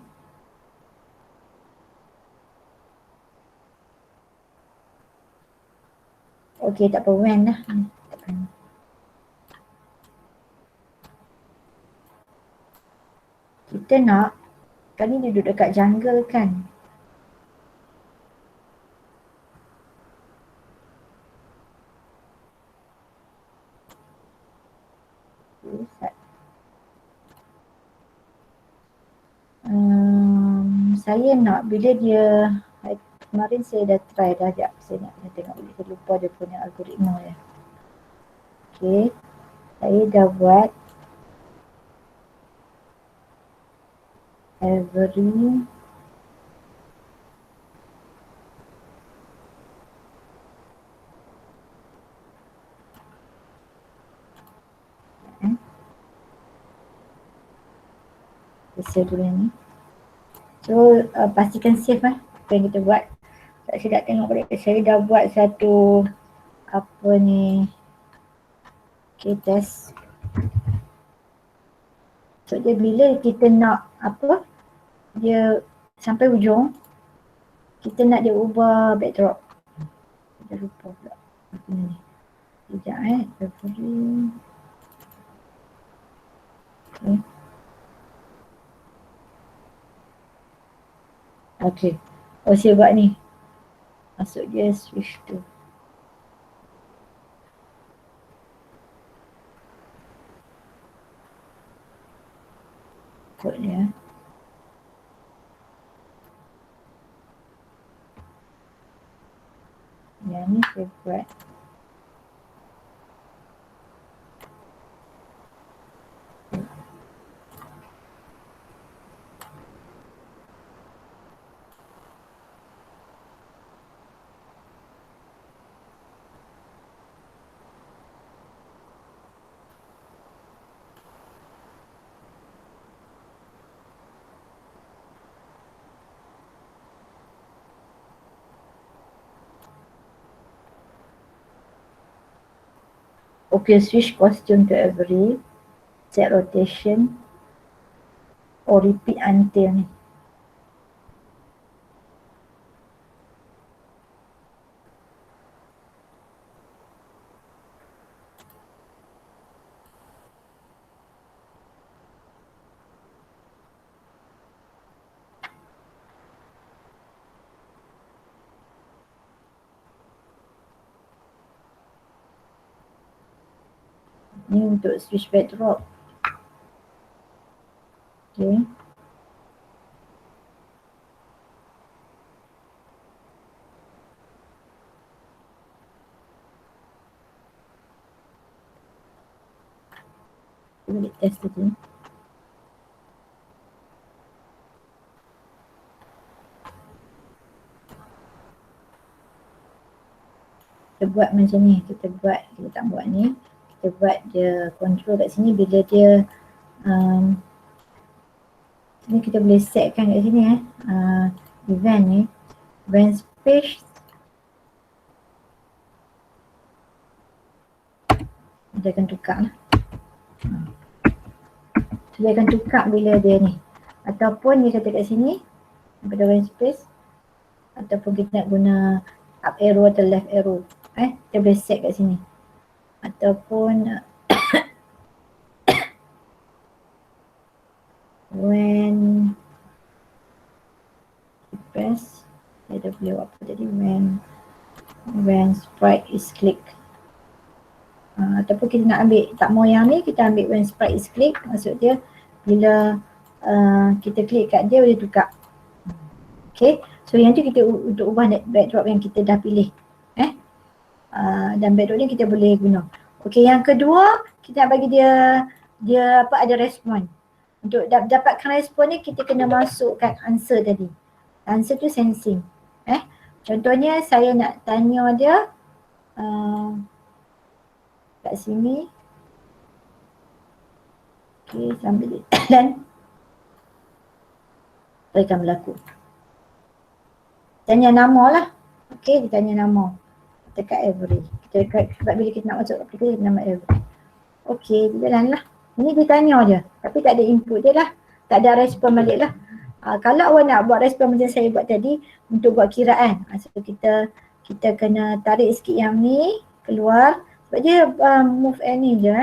okay tak apa, when lah. Kita nak, kali ni duduk dekat jungle kan. Saya nak bila dia, kemarin saya dah try dah, sekejap saya nak tengok balik, saya lupa dia punya algoritma ya. Okay, saya dah buat every save dulu ni. So pastikan save lah apa yang kita buat. Saya dah tengok balik, saya dah buat satu apa ni, okay, test. So dia bila kita nak apa, dia sampai hujung, kita nak dia ubah backdrop. Kita lupa pula apa ni. Sekejap every okay. Okay. Oh saya buat ni. Masuk dia switch tu. Kod dia. Yang ni saya buat. Okay, switch costume to every, set rotation, or repeat until ni. Ni untuk switch backdrop. Okay. Kita boleh test tadi. kita buat macam ni, kita tak buat ni, kita buat dia control kat sini bila dia sini kita boleh setkan kat sini event ni, event space dia akan tukar lah. Dia akan tukar bila dia ni, ataupun dia kata kat sini pada event space, ataupun kita nak guna up arrow atau left arrow, kita boleh set kat sini, ataupun when press, dia boleh buat apa tadi, when sprite is click, ataupun kita nak ambil tak mau yang ni, kita ambil when sprite is click, maksud dia bila kita klik kat dia, dia tukar. Okay, so yang tu kita untuk ubah backdrop yang kita dah pilih, dan backdrop ni kita boleh guna. Okay, yang kedua kita nak bagi dia ada respon. Untuk dapatkan respon ni kita kena masukkan answer tadi. Answer tu sensing. Contohnya saya nak tanya dia kat sini. Okay, sambil dan akan berlaku. Tanya nama lah. Okay, dia tanya nama. Tekat every. Sebab bila kita nak masuk aplikasi, kita nama every. Okay, jalan lah. Ini dia tanya je. Tapi tak ada input dia lah. Tak ada respon balik lah. Kalau awak nak buat respon macam saya buat tadi, untuk buat kiraan. So kita kena tarik sikit yang ni keluar. Sebab dia move any je.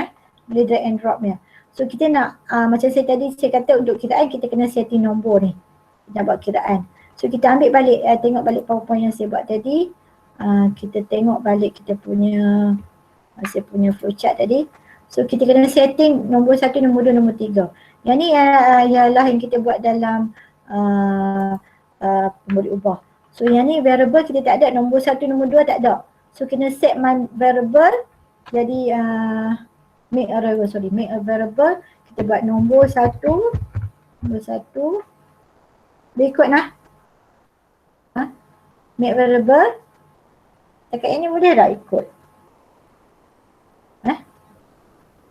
Boleh drag and drop dia. So kita nak, macam saya tadi saya kata untuk kiraan kita kena setting nombor ni. Kita nak buat kiraan. So kita ambil balik, tengok balik PowerPoint yang saya buat tadi. Kita tengok balik kita punya, saya punya flowchart tadi. So kita kena setting nombor 1, nombor 2, nombor 3. Yang ni ialah yang kita buat dalam boleh ubah. So yang ni variable kita tak ada, nombor 1, nombor 2 tak ada. So kena set variable, jadi make a variable, kita buat nombor 1, berikut lah. Make variable, dekat ini boleh tak ikut?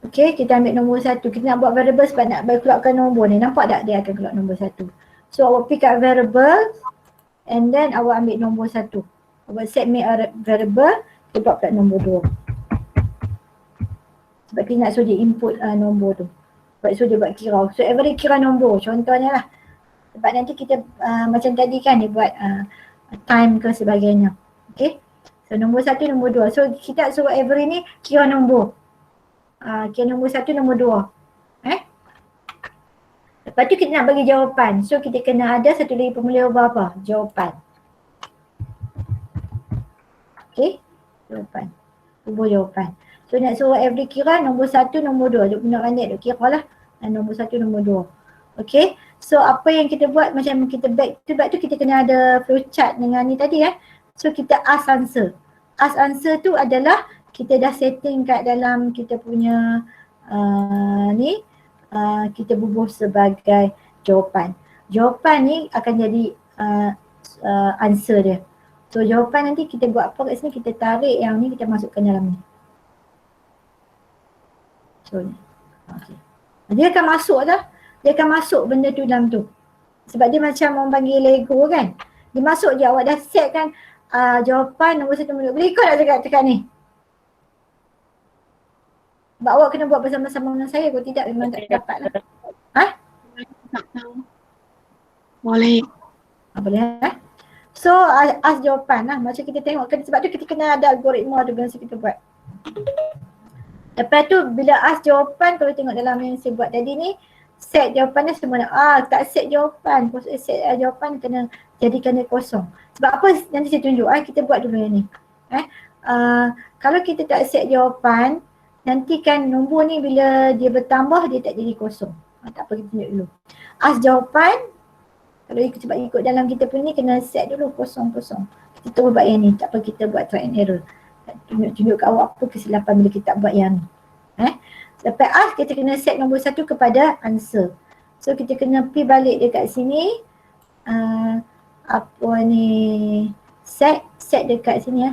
Okay, kita ambil nombor 1. Kita nak buat variable sebab nak keluarkan nombor ni. Nampak tak dia akan keluar nombor 1. So awak pick up variable and then awak ambil nombor 1. Awak set make a variable, kita buat kat nombor 2. Sebab kita nak suruh dia input nombor tu. Sebab suruh dia buat kira. So every kira nombor, contohnya lah. Sebab nanti kita macam tadi kan dia buat time ke sebagainya. Okay. So nombor 1, nombor 2. So kita suruh every ni kira nombor. Kira nombor 1, nombor 2. Lepas tu kita nak bagi jawapan. So kita kena ada satu lagi pemulihan apa? Jawapan. Okay. Jawapan. Kubur jawapan. So nak suruh every kira nombor 1, nombor 2. Dia guna randik tu. Kira lah. Nombor 1, nombor 2. Okay. So apa yang kita buat macam kita back tu, sebab tu kita kena ada flowchart dengan ni tadi So kita ask answer. Ask answer tu adalah kita dah setting kat dalam kita punya ni kita bubuh sebagai jawapan. Jawapan ni akan jadi answer dia. So jawapan nanti kita buat apa kat sini, kita tarik yang ni kita masukkan dalam ni. So ni. Okay. Dia akan masuk dah. Dia akan masuk benda tu dalam tu. Sebab dia macam orang panggil Lego kan. Dia masuk je, awak dah set kan jawapan nombor 1, nombor 2. Boleh ikut tak tekan ni? Sebab awak kena buat bersama-sama dengan saya. Kalau tidak memang tak dapat lah. Tak tahu. Boleh. Boleh So ask jawapan lah. Macam kita tengok. Sebab tu kita kena ada algoritma tu yang kita buat. Lepas tu bila ask jawapan, kalau tengok dalam yang saya buat tadi ni, set jawapan dia semua tak set jawapan. Set jawapan kena jadikan dia kosong. Sebab apa nanti saya tunjuk. Kita buat dulu yang ni. Kalau kita tak set jawapan, nanti kan nombor ni bila dia bertambah dia tak jadi kosong. Tak apa, kita tunjuk dulu. Ask jawapan, kalau ikut dalam kita punya ni kena set dulu kosong-kosong. Kita terus buat yang ni. Tak apa, kita buat try and error. Tunjuk kat awak apa kesilapan bila kita buat yang ni. Lepas ask, kita kena set nombor 1 kepada answer. So kita kena pergi balik dekat sini. Apa ni, set dekat sini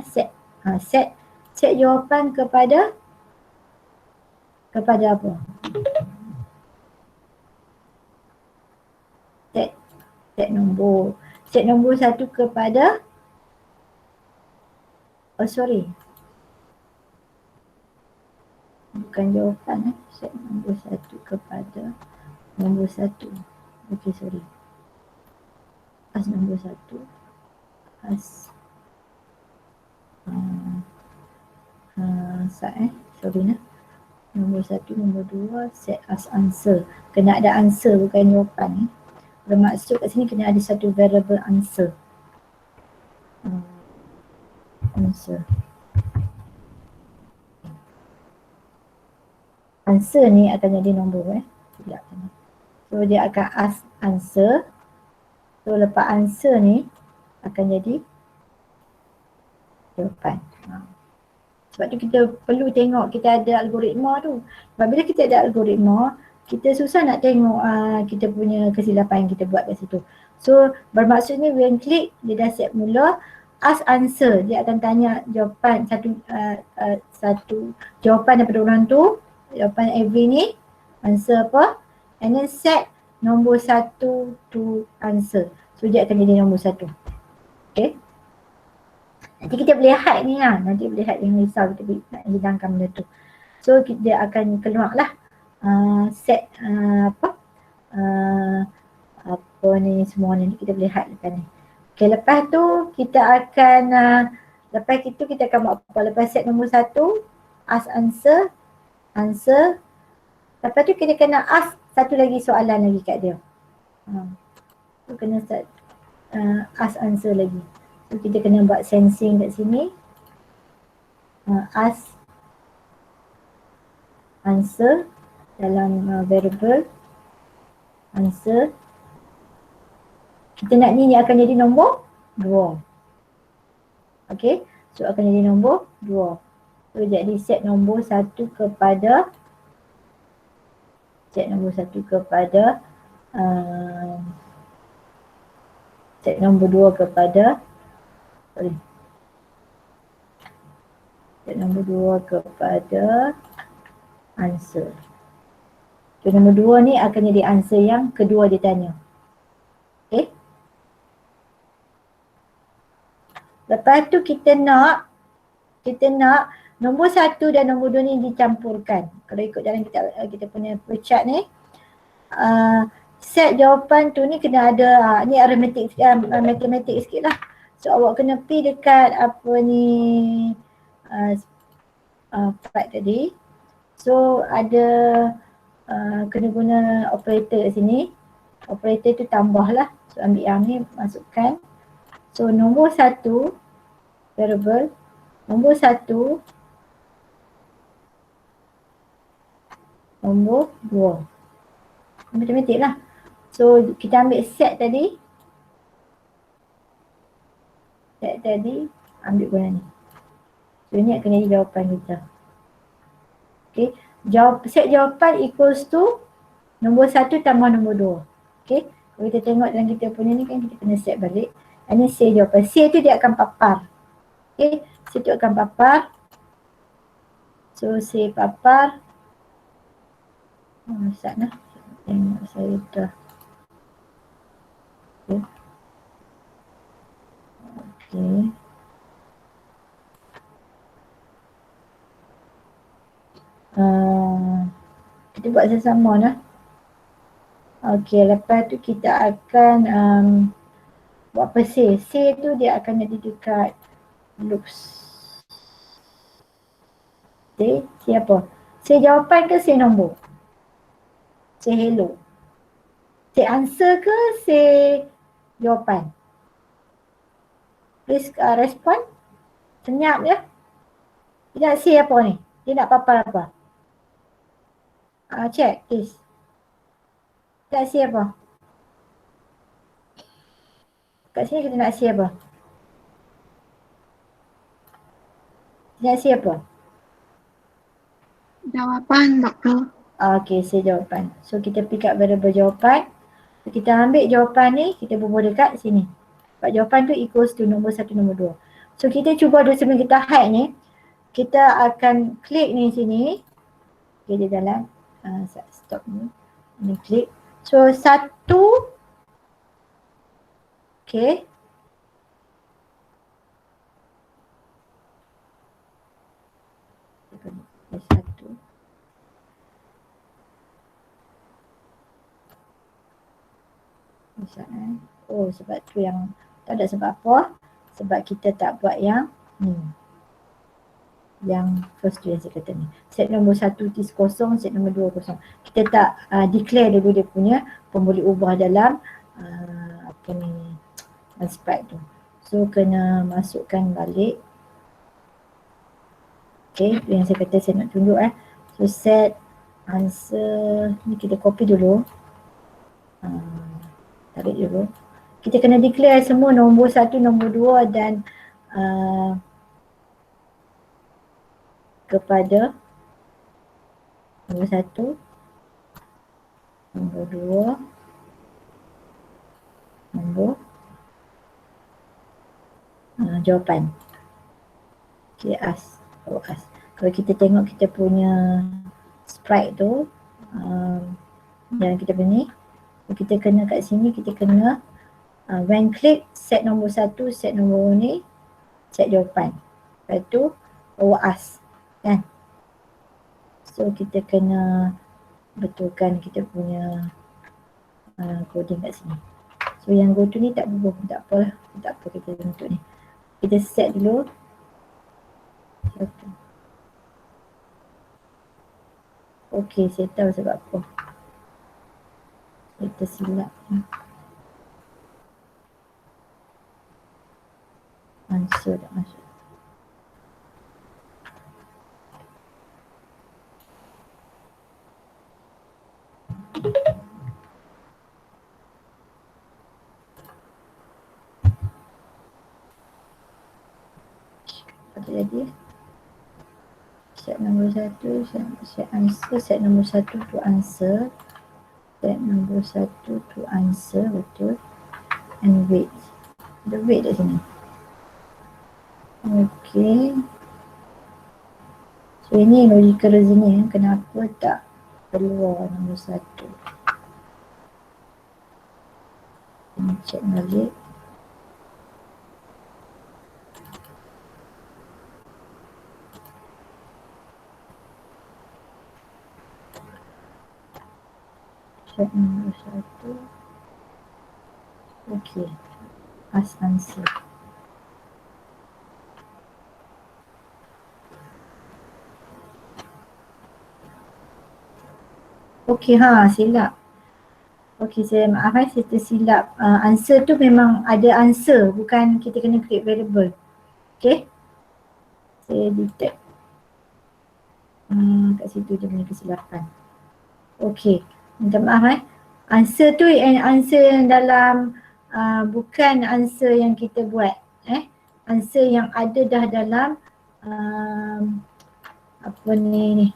set set jawapan kepada apa? Set nombor. Set nombor 1 kepada, oh sorry, bukan jawapan set nombor 1 kepada nombor 1. Okey, sorry. As nombor 1. As sorry nah. Nombor 1, nombor 2, set as answer. Kena ada answer, bukan jawapan. Bermaksud kat sini kena ada satu variable answer. Answer. Answer ni akan jadi nombor Tidak. So dia akan ask answer. So lepas answer ni akan jadi jawapan. Sebab tu kita perlu tengok kita ada algoritma tu. Sebab bila kita ada algoritma, kita susah nak tengok kita punya kesilapan yang kita buat kat situ. So bermaksudnya when click, dia dah set mula ask answer. Dia akan tanya jawapan satu jawapan daripada orang tu, jawapan every ni, answer apa, and then set nombor 1 to answer. So dia akan jadi nombor 1. Okay. Nanti kita boleh hide ni lah. Nanti boleh hide yang risau, kita boleh nak hilangkan benda tu. So dia akan keluar lah set apa ni semua ni kita boleh hide lepas ni. Okay, lepas tu kita akan lepas itu kita akan buat apa? Lepas set nombor 1, ask answer. Lepas tu kita kena ask satu lagi soalan lagi kat dia. So kena start ask answer lagi. So kita kena buat sensing kat sini. Ask answer dalam variable answer. Kita nak ni akan jadi nombor 2. Okay, so akan jadi nombor 2. So jadi set nombor 1 kepada set nombor 1 kepada set nombor 2 kepada set nombor 2 kepada answer. So nombor 2 ni akan jadi answer yang kedua dia tanya. Okay. Lepas tu kita nak nombor 1 dan nombor 2 ni dicampurkan. Kalau ikut dalam kita punya flowchart ni, set jawapan tu ni kena ada ni arithmetic matematik sikit lah. So awak kena pergi dekat apa ni part tadi. So ada kena guna operator kat sini. Operator tu tambah lah. So ambil yang ni masukkan. So nombor 1 variable, nombor 1, nombor 2. Matematik lah. So kita ambil set tadi. Set tadi ambil guna ni. So ni akan jadi jawapan kita. Okay. Set jawapan equals to nombor 1 tambah nombor 2. Okay. Kalau kita tengok dalam kita punya ni kan kita kena set balik. Ini C jawapan. C tu dia akan papar. Okay. C tu akan papar. So C papar. Masak lah. Tengok saya dah. Okay. Okay. Kita buat sama-sama lah. Okay, lepas tu kita akan buat apa C? C tu dia akan jadi dekat loops. C apa? C jawapan ke C nombor? C hello. C answer ke C jawapan? Please respond. Senyap je. Dia nak C apa ni? Dia nak papar apa? Check please. Dia nak C apa? Kat sini kita nak C apa? Dia nak C apa? Jawapan, doktor. Okay, C jawapan. So kita pick up variable jawapan. So, kita ambil jawapan ni, kita bubuh dekat sini. Sebab jawapan tu equals to nombor 1, nombor 2. So kita cuba dulu sebelum kita hide ni, kita akan klik ni sini. Okay, di dalam stop ni. Ni klik. So satu. Okay. Satu. Misalnya. Oh, sebab tu yang tak ada sebab apa. Sebab kita tak buat yang ni. Yang first tu yang saya kata ni. Set nombor 1 tis kosong, set nombor 2 kosong. Kita tak declare dulu dia punya boleh ubah dalam apa ni sprite tu. So kena masukkan balik. Okay, tu yang saya kata saya nak tunjuk So set answer ni kita copy dulu. Tarik dulu. Kita kena declare semua nombor 1, nombor 2 dan kepada nombor 1, nombor 2, nombor jawapan. Okay, ask. Kalau kita tengok kita punya sprite tu yang kita punya kita kena kat sini, kita kena when click set nombor 1, set nombor ni, set jawapan. Lepas tu ask kan. So kita kena betulkan kita punya coding kat sini. So yang go to ni tak apalah, tak apa kita bentuk ni. Kita set dulu. Okey, saya tahu sebab apa. Kita silap ni. Answer tak masuk. Apa jadi? Set nombor 1, set answer, set nombor 1 to answer. Set nombor 1 to answer, betul. And wait. Ada wait kat sini. Okay. So ini logical reasoning. Kenapa tak keluar nombor 1? Ini check balik. Check nombor 1. Okay. Ask answer. Okay, silap. Okay, saya maaf saya tersilap. Answer tu memang ada answer, bukan kita kena create variable. Okay. Saya detect. Kat situ dia punya kesilapan. Okay. Minta maaf Answer tu answer yang dalam bukan answer yang kita buat. Answer yang ada dah dalam apa ni.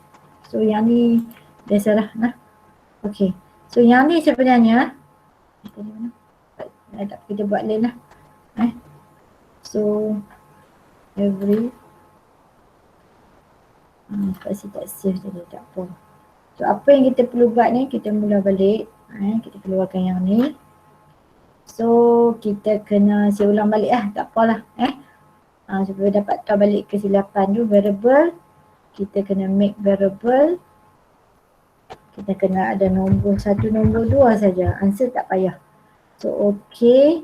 So yang ni biasalah Okay. So yang ni sebenarnya kita buat lain lah. So every pasti tak save jadi tak apa. So apa yang kita perlu buat ni, kita mula balik. Kita keluarkan yang ni. So kita kena saya ulang balik tak apalah. Supaya dapat tahu balik kesilapan tu variable. Kita kena make variable. Kita kena ada nombor 1, nombor 2 saja. Answer tak payah. So okay.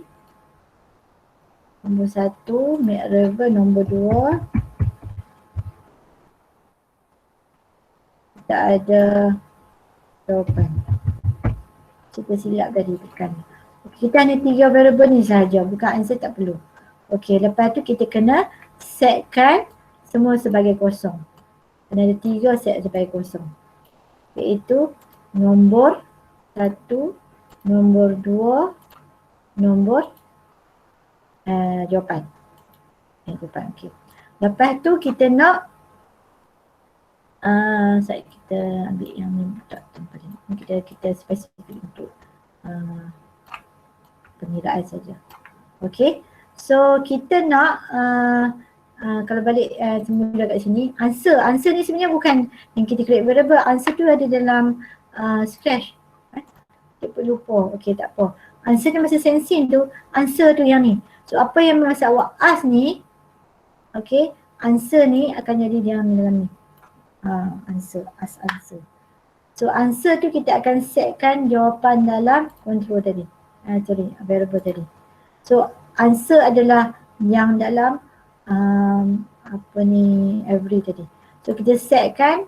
Nombor 1 make variable, nombor 2 tak ada jawapan. Kita silap tadi tekan. Kita hanya 3 variable ni sahaja, bukan answer tak perlu. Okey, lepas tu kita kena setkan semua sebagai kosong. Kena ada 3 set sebagai kosong. Iaitu nombor 1, nombor 2, nombor jawapan. Jawapan, okey. Lepas tu kita nak kita ambil yang ni tak tempat ni. Kita spesifik untuk pengiraan saja. Okey. So kita nak kalau balik semula kat sini, answer ni sebenarnya bukan yang kita create variable, answer tu ada dalam Scratch. Kita pun lupa, okey tak apa. Answer ni masa sensing tu, answer tu yang ni. So apa yang masa awak ask ni, okey, answer ni akan jadi dalam ni. Answer, ask answer. So answer tu kita akan setkan jawapan dalam control tadi. Variable tadi. So answer adalah yang dalam every tadi. So kita setkan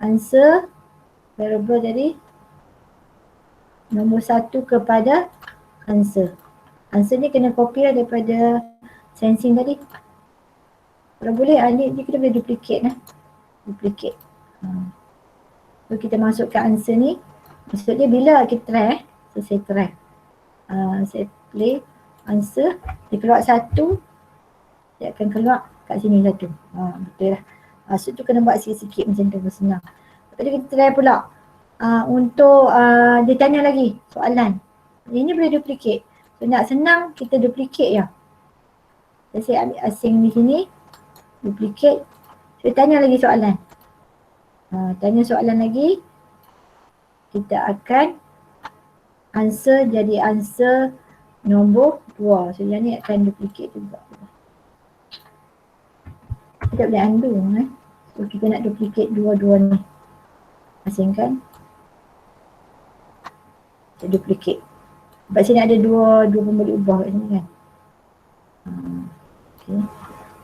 answer variable tadi nombor 1 kepada answer. Answer ni kena copy lah daripada sensing tadi. Kalau boleh ni kita boleh duplicate lah. Duplicate. So kita masukkan answer ni. Maksudnya bila kita try so saya try. Saya play answer. Dia keluar 1. Dia akan keluar kat sini 1. Betul lah. So tu kena buat sikit-sikit macam tu senang. Lepas tu kita try pula. Untuk dia tanya lagi soalan. Ini boleh duplicate. So nak senang kita duplicate ya. Saya ambil asing di sini. Duplicate. So tanya lagi soalan. Tanya soalan lagi. Kita akan answer jadi answer nombor 2. So yang ni akan duplicate juga. Kita boleh undo So kita nak duplicate dua-dua ni. Asingkan. Kita duplicate. Sebab sini ada dua pembeli ubah kat sini kan. Okay.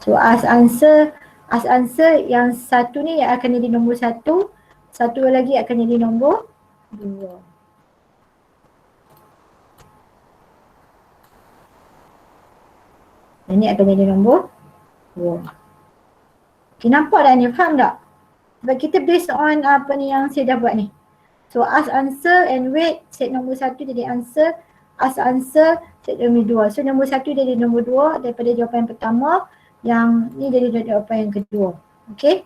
So ask answer yang satu ni yang akan jadi nombor 1. Satu lagi akan jadi nombor 2. Ini akan jadi nombor 2. Okay, nampak dah ni? Faham tak? Sebab kita based on apa ni yang saya dah buat ni. So ask answer and wait, set nombor 1 jadi answer. Ask answer, set nombor 2. So nombor 1 jadi nombor 2 daripada jawapan pertama. Yang ni jadi jawapan yang kedua. Okay.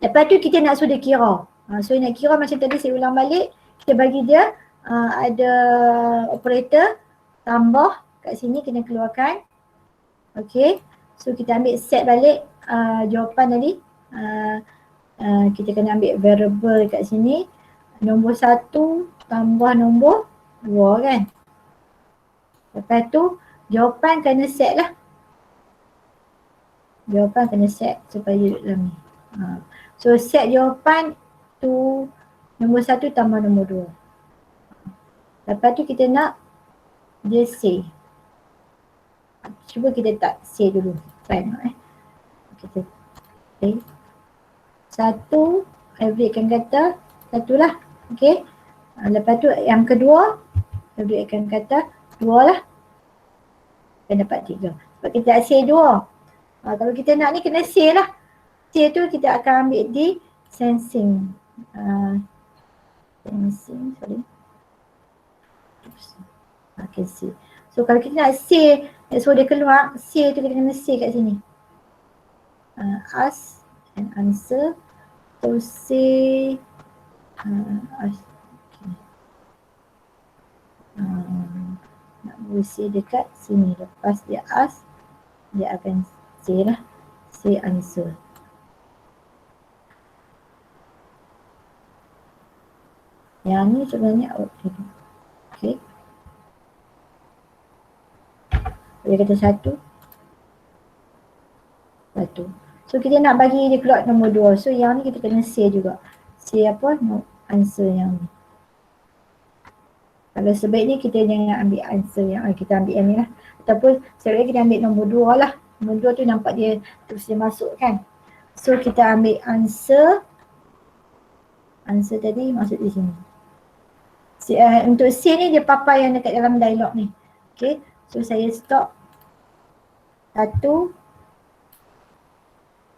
Lepas tu kita nak sudah kira. So nak kira macam tadi saya ulang balik. Kita bagi dia ada operator tambah kat sini kena keluarkan. Okay. So kita ambil set balik jawapan tadi. Kita kena ambil variable kat sini. Nombor 1 tambah nombor 2 kan. Lepas tu jawapan kena set lah. Jawapan kena set supaya duduk dalam ni. So set jawapan tu nombor 1 tambah nombor 2. Lepas tu kita nak dia say. Cuba kita tak say dulu. Try nak kita say. 1, average akan kata 1 lah. Okay. Lepas tu yang kedua average akan kata 2 lah. Akan dapat 3. Sebab kita tak say 2. Kalau kita nak ni kena say lah. Say tu kita akan ambil di sensing. Okay, say. So kalau kita nak say, so dia keluar, say tu kita kena say kat sini. Ask and answer. So say, ask. Okay. Nak say dekat sini. Lepas dia ask, dia akan say lah. Say answer. Yang ni sebenarnya output. Okay. Dia kata 1. So kita nak bagi dia keluar nombor 2. So yang ni kita kena say juga. Say apa? No, answer yang ni. Kalau sebaiknya kita jangan ambil answer yang kita ambil yang ni lah. Ataupun sebaiknya kita ambil nombor 2 lah. Nombor 2 tu nampak dia terus dia masuk kan. So kita ambil answer. Answer tadi masuk di sini. Untuk C ni dia papai yang dekat dalam dialog ni. Okay. So saya stop. 1,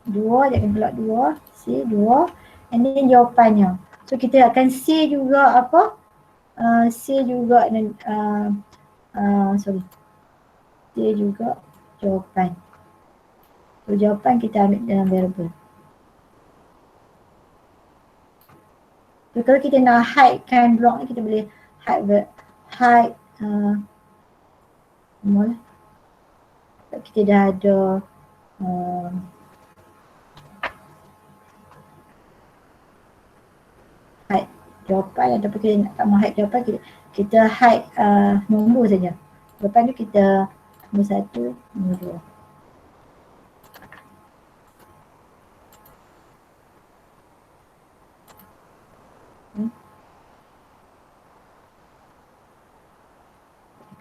2, dia akan keluar 2. C 2. And then jawapannya. So kita akan C juga apa? C juga C juga jawapan. So jawapan kita ambil dalam variable. So kalau kita nak hide kan blok ni kita boleh hide semua lah. kita dah ada uh, hide jawapan ataupun kita nak tak mau hide jawapan, kita hide nombor saja. Lepas tu kita nombor 1, nombor 2.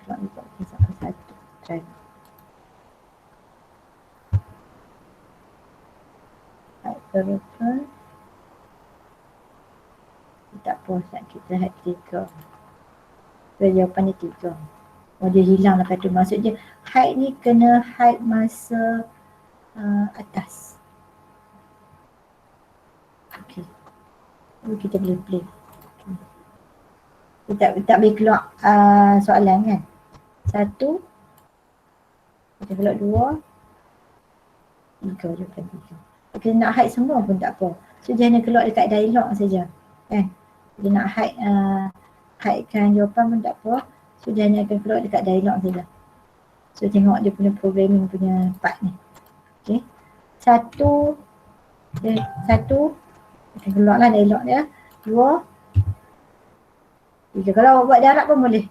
Kalau ni buat sampai 1. Try. Hide berapa? Tak apa, kita hide 3. So, jawapan dia 3. Oh, dia hilang lepas tu. Maksudnya hide ni kena hide masa atas. Okay. Lalu kita boleh play. Okay. Tak boleh keluar soalan kan. 1. Kita keluar 2. 3, jawapan 3. Kita nak hide semua pun tak apa. So dia hanya keluar dekat dialog saja. Kan. Kita nak hidekan jawapan pun tak apa. So dia hanya akan keluar dekat dialog saja. So tengok dia punya programming punya part ni. Okay. 1. Akan keluar lah dialog dia. 2. 3. Kalau buat darab pun boleh.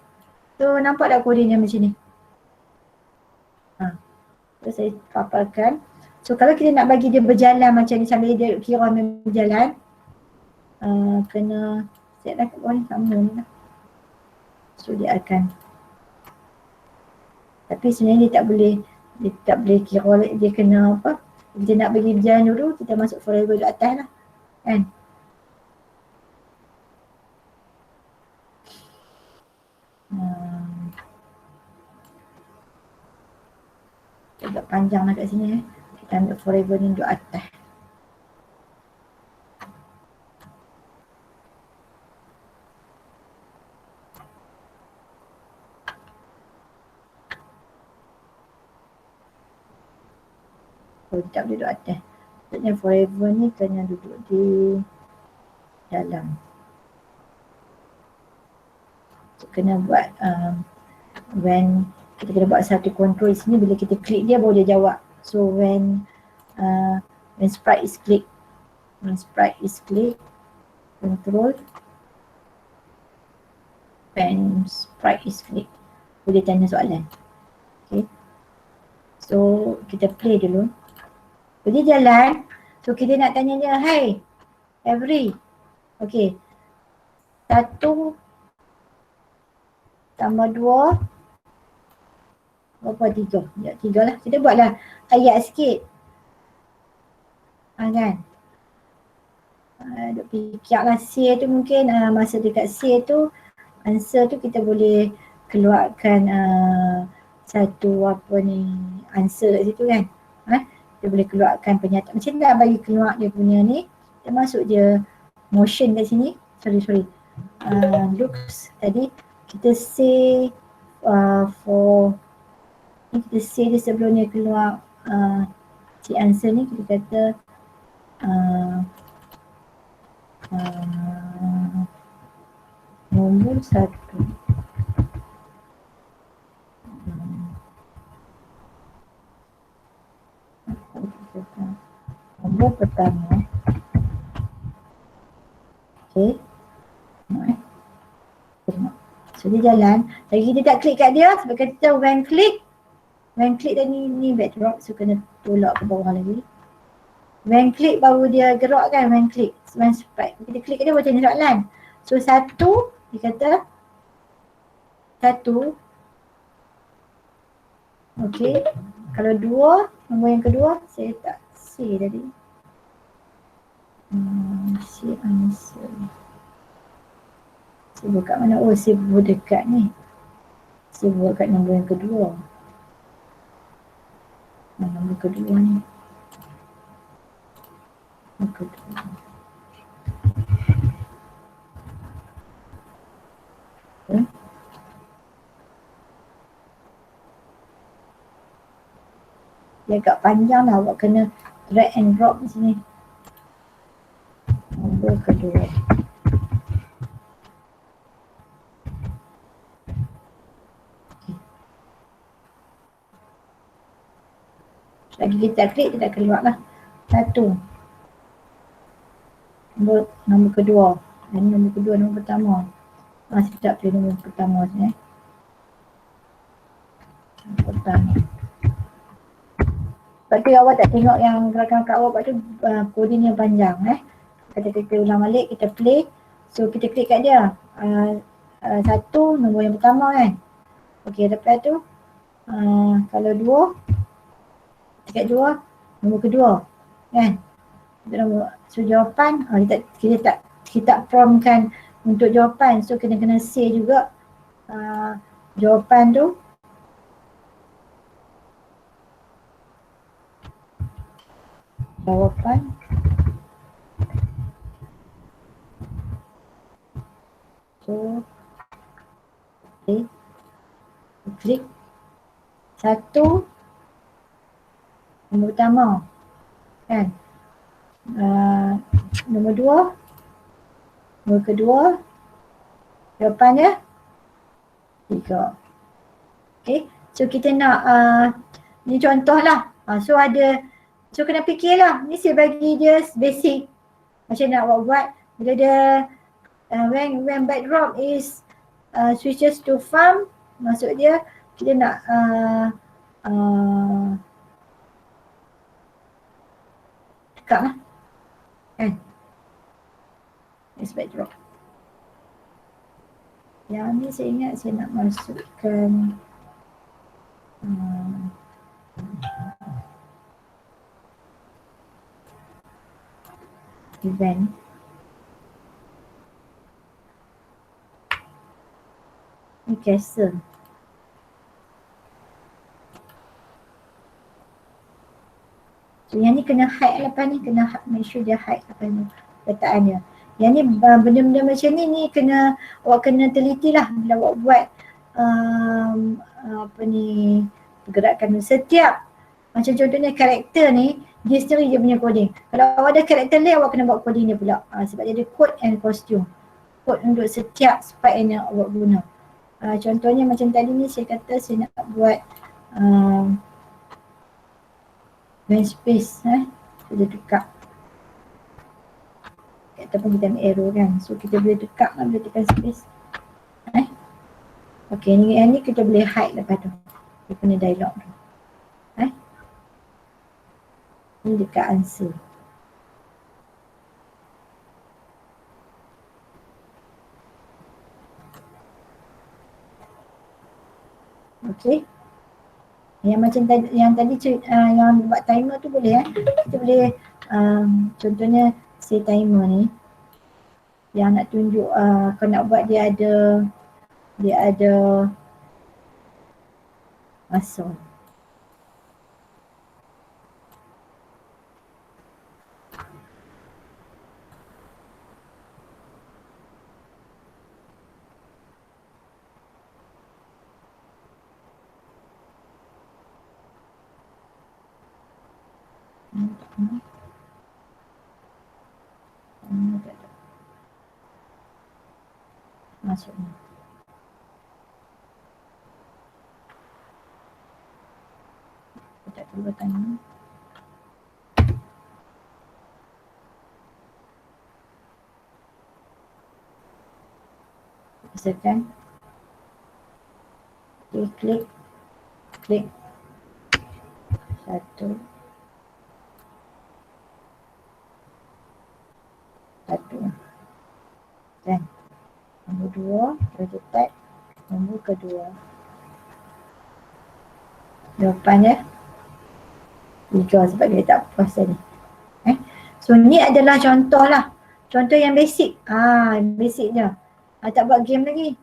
So nampak tak koding dia macam ni. So saya paparkan. So kalau kita nak bagi dia berjalan macam ni sambil dia kira berjalan, kena set lah kat bawah ni sama ni lah. So dia akan, tapi sebenarnya dia tak boleh kira, dia kena apa, kita nak bagi berjalan dulu, kita masuk forever di atas lah kan. Agak panjang lah kat sini kita ambil forever ni duduk atas. Kalau tak boleh duduk atas, maksudnya forever ni kena duduk di dalam. So, kena buat when kita kena buat satu control sini, bila kita klik dia baru dia jawab. So when sprite is click, control, when sprite is click, boleh tanya soalan. Okay. So kita play dulu. Jadi jalan. So kita nak tanya dia, hey Every. Okay. 1 tambah 2 berapa? 3. Ya 3 lah. Kita buatlah ayat sikit. Kan? Duk fikir lah C tu mungkin masa dekat C tu answer tu kita boleh keluarkan satu apa ni answer kat situ kan. Kita boleh keluarkan pernyataan. Macam nak bagi keluar dia punya ni, kita masuk je motion kat sini. Sorry. Looks tadi kita say for ni, kita say dia sebelum dia keluar si answer ni, kita kata nombor 1. Nombor pertama. Okay. Tengok. So dia jalan. Lagi kita tak klik kat dia sebab kita when click tadi ni backdrop, so kena tolak ke bawah lagi. When click baru dia gerak kan, when sprite. Kita klik kat dia baru tanya soalan. So 1 dia kata 1. Okay. Kalau 2, nombor yang kedua saya tak say tadi. Si answer. Saya buat kat mana? Oh, saya buat dekat ni. Saya buat kat nombor yang kedua. Nombor kedua ni. Nombor kedua. Okay. Dia agak panjang lah, awak kena drag and drop di sini. Nombor kedua. Lagi kita klik, dia tak keluar lah. 1. Nombor kedua. Ini nombor kedua, nombor pertama. Saya tak pilih nombor pertama sini. Nombor pertama. Lepas tu awak tak tengok yang gerakan kat awak, lepas tu coding yang panjang kita ulang balik, kita play. So kita klik kat dia. 1 nombor yang pertama kan. Okey, lepas tu kalau 2, dekat 2 nombor kedua kan. So jawapan kita tak promptkan untuk jawapan, so kena say juga jawapan tu. So klik 1 nombor pertama kan. Nombor 2, nombor kedua, jawapannya 3. Okay, so kita nak ni contoh lah. So kena fikir lah. Ni saya bagi dia basic macam nak buat bila dia when backdrop is switches to farm, maksud dia kita nak tekak lah kan. Is backdrop. Yang ni saya ingat saya nak masukkan event. Ni cancel. So yang ni kena hide lepas ni, kena make sure dia hide lepas ni letakkan dia. Yang ni benda-benda macam ni kena awak kena teliti lah bila awak buat pergerakan setiap macam contohnya karakter ni dia sendiri dia punya coding. Kalau awak ada karakter lain, awak kena buat coding dia pula sebab dia ada code and costume, code untuk setiap sprite yang awak guna. Contohnya macam tadi ni saya kata saya nak buat blank space kita tukar ataupun kita ambil arrow kan, so kita boleh tukar lah, boleh tekan space. Okay, ni kita boleh hide lepas tu dia punya dialog tu. Ni dekat answer. Okay, yang macam tadi, yang buat timer tu boleh kita boleh contohnya say timer ni yang nak tunjuk kalau nak buat dia ada masa. Masuk ni. Tak perlu tanya. Misalkan klik 1 kan. Nombor 2 kita type nombor kedua. Jawapannya 3 sebab dia tak puas tadi. So ni adalah contoh lah. Contoh yang basic. Basic je. Tak buat game lagi.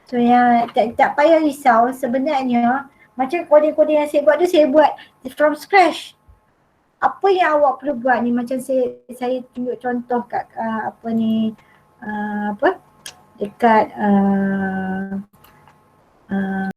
So yang tak payah risau sebenarnya macam kode-kode yang saya buat tu saya buat from scratch. Apa yang awak perlu buat ni macam saya tunjuk contoh kat dekat